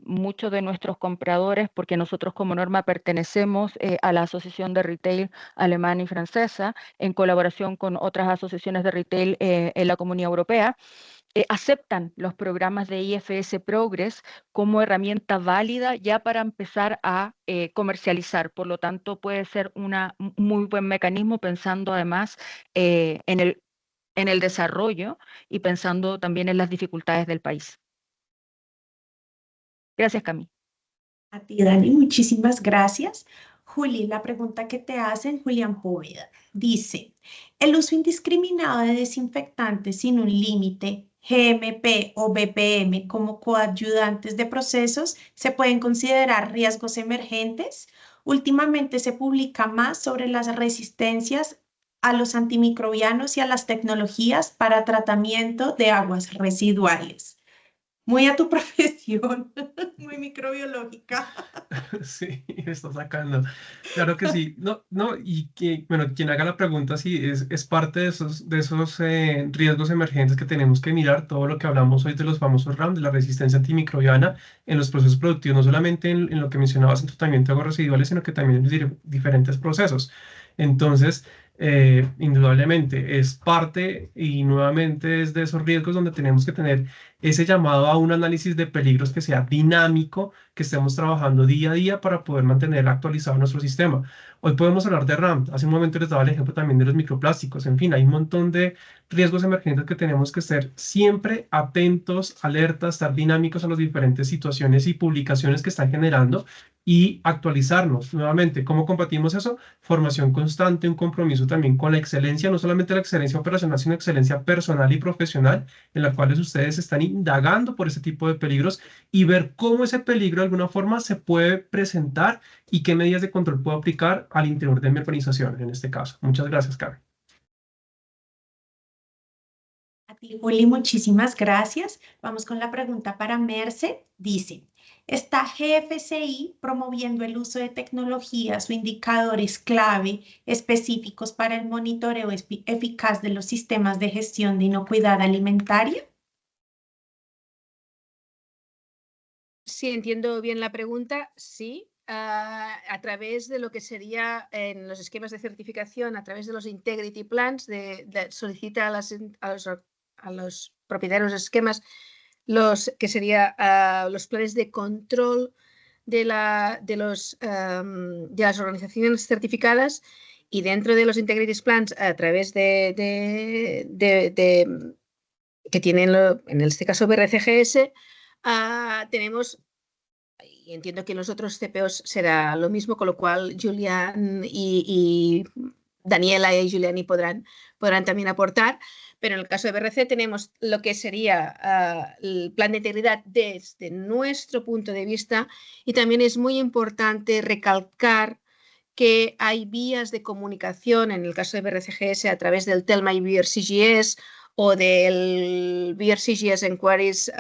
Muchos de nuestros compradores, porque nosotros como norma pertenecemos a la Asociación de Retail Alemana y Francesa, en colaboración con otras asociaciones de retail en la Comunidad Europea, aceptan los programas de IFS Progress como herramienta válida ya para empezar a comercializar. Por lo tanto, puede ser un muy buen mecanismo pensando además en el desarrollo y pensando también en las dificultades del país. Gracias, Cami. A ti, Dani, muchísimas gracias. Juli, la pregunta que te hacen, Julián Poveda, dice, ¿el uso indiscriminado de desinfectantes sin un límite, GMP o BPM como coadyuvantes de procesos se pueden considerar riesgos emergentes? Últimamente se publica más sobre las resistencias a los antimicrobianos y a las tecnologías para tratamiento de aguas residuales. Muy a tu profesión, muy microbiológica. Sí, me está sacando. Claro que sí. No, y que, bueno, quien haga la pregunta, sí, es parte de esos riesgos emergentes que tenemos que mirar, todo lo que hablamos hoy de los famosos RAM, de la resistencia antimicrobiana en los procesos productivos, no solamente en lo que mencionabas en tratamiento de aguas residuales, sino que también en diferentes procesos. Entonces, indudablemente es parte y nuevamente es de esos riesgos donde tenemos que tener ese llamado a un análisis de peligros que sea dinámico, que estemos trabajando día a día para poder mantener actualizado nuestro sistema. Hoy podemos hablar de RAM. Hace un momento les daba el ejemplo también de los microplásticos. En fin, hay un montón de riesgos emergentes que tenemos que ser siempre atentos, alertas, estar dinámicos a las diferentes situaciones y publicaciones que están generando y actualizarnos nuevamente. ¿Cómo combatimos eso? Formación constante, un compromiso también con la excelencia, no solamente la excelencia operacional, sino excelencia personal y profesional, en la cual ustedes están indagando por ese tipo de peligros y ver cómo ese peligro de alguna forma se puede presentar y qué medidas de control puedo aplicar al interior de mi organización, en este caso. Muchas gracias, Karen. A ti, Juli, muchísimas gracias. Vamos con la pregunta para Merce. Dice, ¿está GFCI promoviendo el uso de tecnologías o indicadores clave específicos para el monitoreo eficaz de los sistemas de gestión de inocuidad alimentaria? Sí, entiendo bien la pregunta, sí. A través de lo que sería en los esquemas de certificación, a través de los Integrity Plans, solicita a los propietarios de esquemas que sería los planes de control de las organizaciones certificadas, y dentro de los Integrity Plans, a través que tienen en este caso BRCGS, tenemos, y entiendo que en los otros CPOs será lo mismo, con lo cual Julián y Daniela y Giuliani podrán también aportar, pero en el caso de BRC tenemos lo que sería el plan de integridad desde nuestro punto de vista, y también es muy importante recalcar que hay vías de comunicación, en el caso de BRCGS, a través del Tell My BRCGS o del BRCGS Enquiries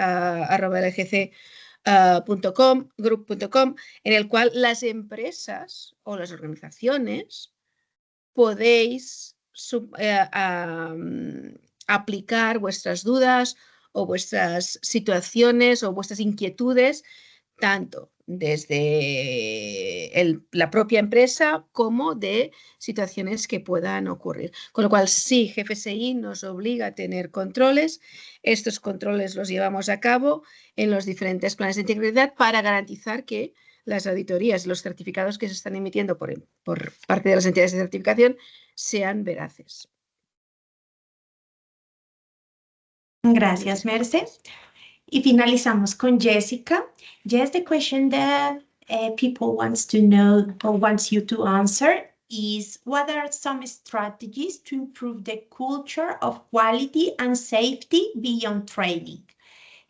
group.com, en el cual las empresas o las organizaciones podéis aplicar vuestras dudas o vuestras situaciones o vuestras inquietudes, tanto desde la propia empresa como de situaciones que puedan ocurrir. Con lo cual, sí, GFSI nos obliga a tener controles. Estos controles los llevamos a cabo en los diferentes planes de integridad para garantizar que las auditorías y los certificados que se están emitiendo por parte de las entidades de certificación sean veraces. Gracias, Merce. Y finalizamos con Jessica. Jess, the question that people wants to know or wants you to answer is, what are some strategies to improve the culture of quality and safety beyond training?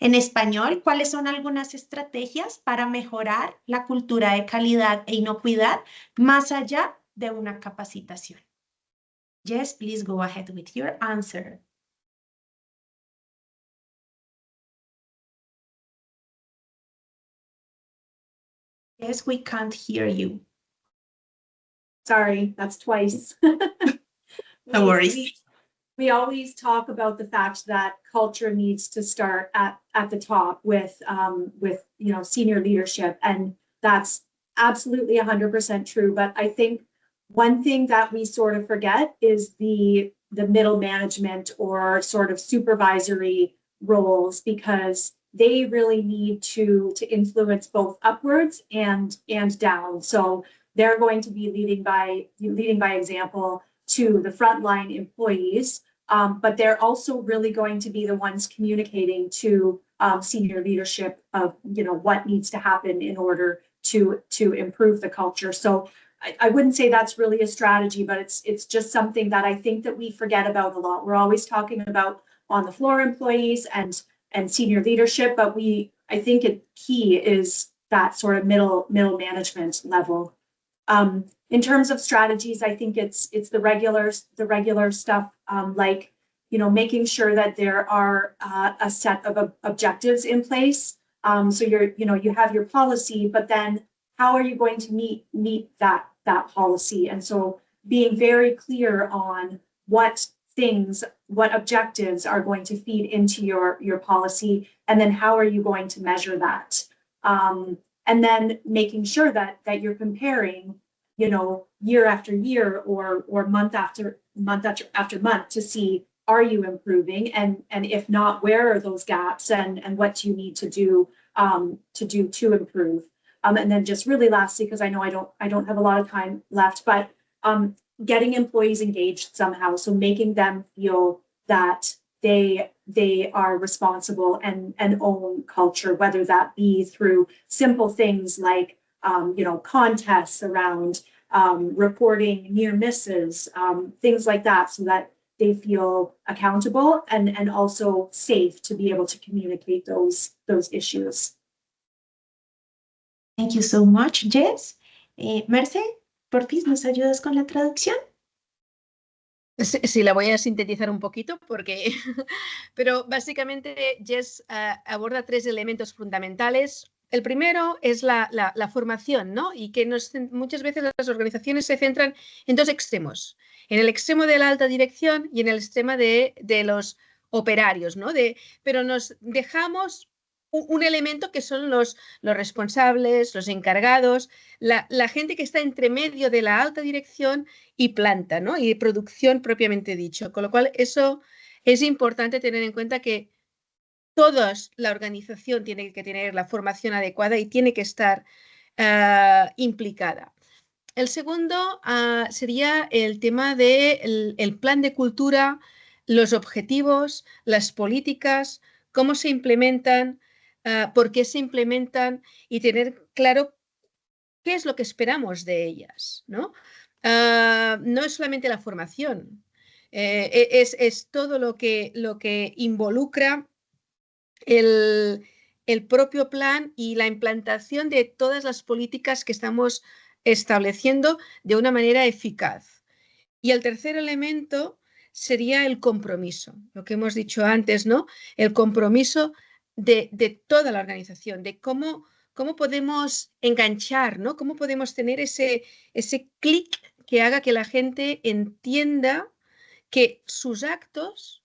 En español, ¿cuáles son algunas estrategias para mejorar la cultura de calidad e inocuidad más allá de una capacitación? Jess, please go ahead with your answer. Yes, we can't hear you. Sorry, that's twice. No worries. We always talk about the fact that culture needs to start at the top with senior leadership, and that's absolutely 100% true. But I think one thing that we sort of forget is the middle management or sort of supervisory roles, because they really need to influence both upwards and down. So they're going to be leading by example to the frontline employees, but they're also really going to be the ones communicating to senior leadership of what needs to happen in order to improve the culture. So I wouldn't say that's really a strategy, but it's just something that I think that we forget about a lot. We're always talking about on the floor employees and senior leadership, but I think a key is that sort of middle management level. In terms of strategies, I think it's the regular stuff, like making sure that there are a set of objectives in place. So you have your policy, but then how are you going to meet that policy? And so being very clear on what objectives are going to feed into your policy, and then how are you going to measure that? And then making sure that you're comparing, year after year or month after month to see, are you improving? And if not, where are those gaps, and what do you need to do to improve? And then just really lastly, because I know I don't have a lot of time left, but getting employees engaged somehow. So making them feel that they are responsible and own culture, whether that be through simple things like, contests around reporting near misses, things like that, so that they feel accountable and also safe to be able to communicate those issues. Thank you so much, Jess. Merce, por fin, ¿nos ayudas con la traducción? Sí, la voy a sintetizar un poquito porque, pero básicamente Jess aborda 3 elementos fundamentales. El primero es la formación, ¿no? Y que muchas veces las organizaciones se centran en 2 extremos, en el extremo de la alta dirección y en el extremo de los operarios, ¿no? Pero nos dejamos un elemento que son los responsables, los encargados, la gente que está entre medio de la alta dirección y planta, ¿no? Y producción propiamente dicho. Con lo cual, eso es importante tener en cuenta que la organización tiene que tener la formación adecuada y tiene que estar implicada. El segundo sería el tema del plan de cultura, los objetivos, las políticas, cómo se implementan, por qué se implementan y tener claro qué es lo que esperamos de ellas, ¿no? No es solamente la formación, es todo lo que involucra el propio plan y la implantación de todas las políticas que estamos estableciendo de una manera eficaz. Y el tercer elemento sería el compromiso, lo que hemos dicho antes, ¿no? El compromiso de toda la organización, de cómo podemos enganchar, ¿no? Cómo podemos tener ese clic que haga que la gente entienda que sus actos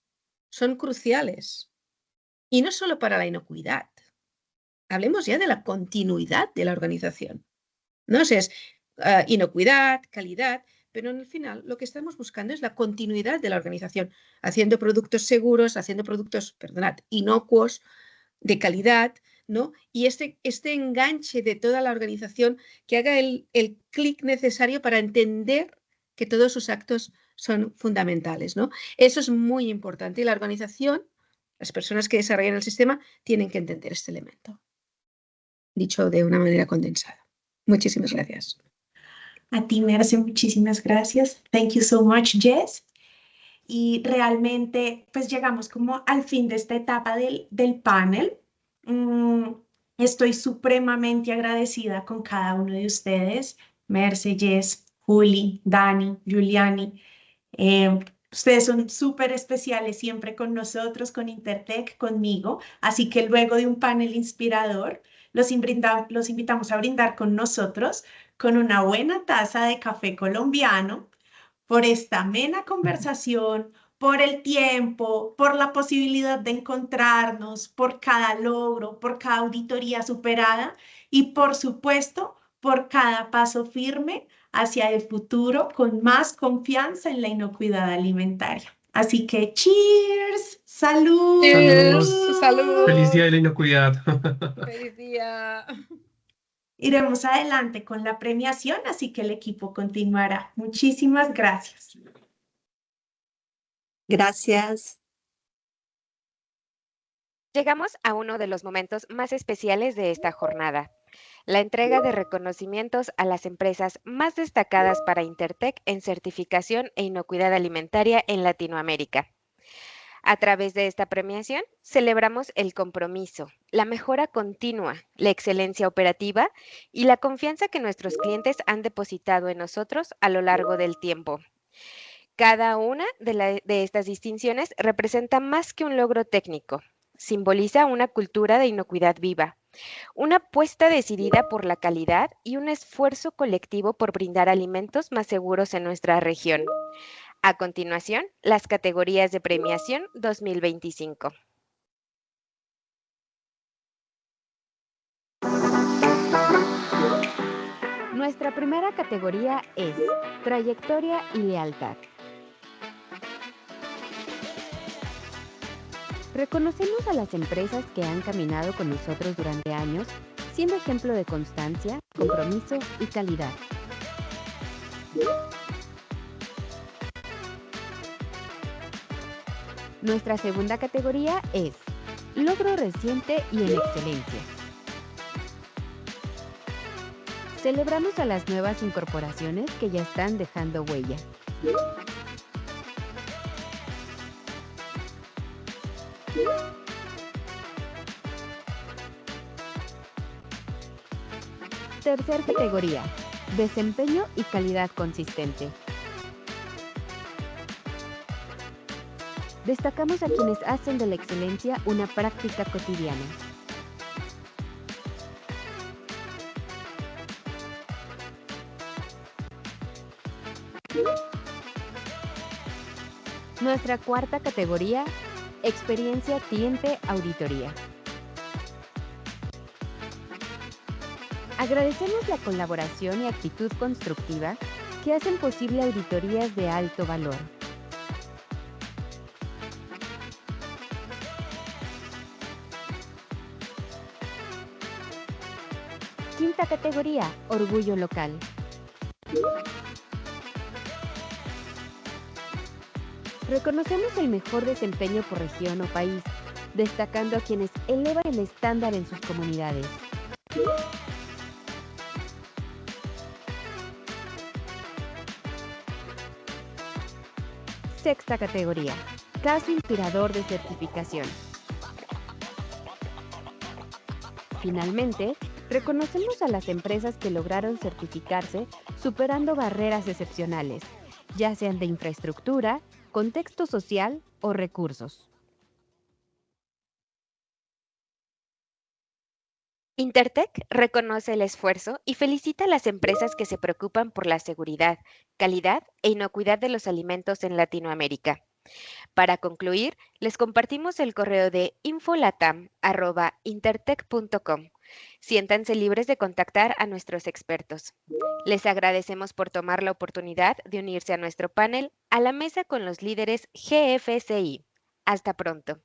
son cruciales. Y no solo para la inocuidad. Hablemos ya de la continuidad de la organización. ¿No? O sea, es inocuidad, calidad, pero en el final lo que estamos buscando es la continuidad de la organización, haciendo productos seguros, haciendo productos, inocuos, de calidad, ¿no? Y este enganche de toda la organización que haga el clic necesario para entender que todos sus actos son fundamentales, ¿no? Eso es muy importante y la organización, las personas que desarrollan el sistema, tienen que entender este elemento. Dicho de una manera condensada. Muchísimas gracias. A ti, Merce, muchísimas gracias. Thank you so much, Jess. Y realmente, pues llegamos como al fin de esta etapa del panel. Estoy supremamente agradecida con cada uno de ustedes, Merce, Jess, Juli, Dani, Giuliani. Ustedes son súper especiales siempre con nosotros, con Intertech, conmigo. Así que luego de un panel inspirador, los invitamos a brindar con nosotros con una buena taza de café colombiano por esta amena conversación, por el tiempo, por la posibilidad de encontrarnos, por cada logro, por cada auditoría superada y, por supuesto, por cada paso firme hacia el futuro con más confianza en la inocuidad alimentaria. Así que, cheers, salud. Cheers, salud. Feliz día de la inocuidad. Feliz día. Iremos adelante con la premiación, así que el equipo continuará. Muchísimas gracias. Gracias. Llegamos a uno de los momentos más especiales de esta jornada, la entrega de reconocimientos a las empresas más destacadas para Intertech en certificación e inocuidad alimentaria en Latinoamérica. A través de esta premiación, celebramos el compromiso, la mejora continua, la excelencia operativa y la confianza que nuestros clientes han depositado en nosotros a lo largo del tiempo. Cada una de estas distinciones representa más que un logro técnico, simboliza una cultura de inocuidad viva, una apuesta decidida por la calidad y un esfuerzo colectivo por brindar alimentos más seguros en nuestra región. A continuación, las categorías de premiación 2025. Nuestra primera categoría es Trayectoria y Lealtad. Reconocemos a las empresas que han caminado con nosotros durante años, siendo ejemplo de constancia, compromiso y calidad. Nuestra segunda categoría es logro reciente y en excelencia. Celebramos a las nuevas incorporaciones que ya están dejando huella. Tercer categoría, desempeño y calidad consistente. Destacamos a quienes hacen de la excelencia una práctica cotidiana. Nuestra cuarta categoría, experiencia cliente auditoría. Agradecemos la colaboración y actitud constructiva que hacen posible auditorías de alto valor. Quinta categoría, orgullo local. Reconocemos el mejor desempeño por región o país, destacando a quienes elevan el estándar en sus comunidades. Sexta categoría, caso inspirador de certificación. Finalmente, reconocemos a las empresas que lograron certificarse superando barreras excepcionales, ya sean de infraestructura, contexto social o recursos. Intertech reconoce el esfuerzo y felicita a las empresas que se preocupan por la seguridad, calidad e inocuidad de los alimentos en Latinoamérica. Para concluir, les compartimos el correo de infolatam@intertech.com. Siéntanse libres de contactar a nuestros expertos. Les agradecemos por tomar la oportunidad de unirse a nuestro panel a la mesa con los líderes GFSI. Hasta pronto.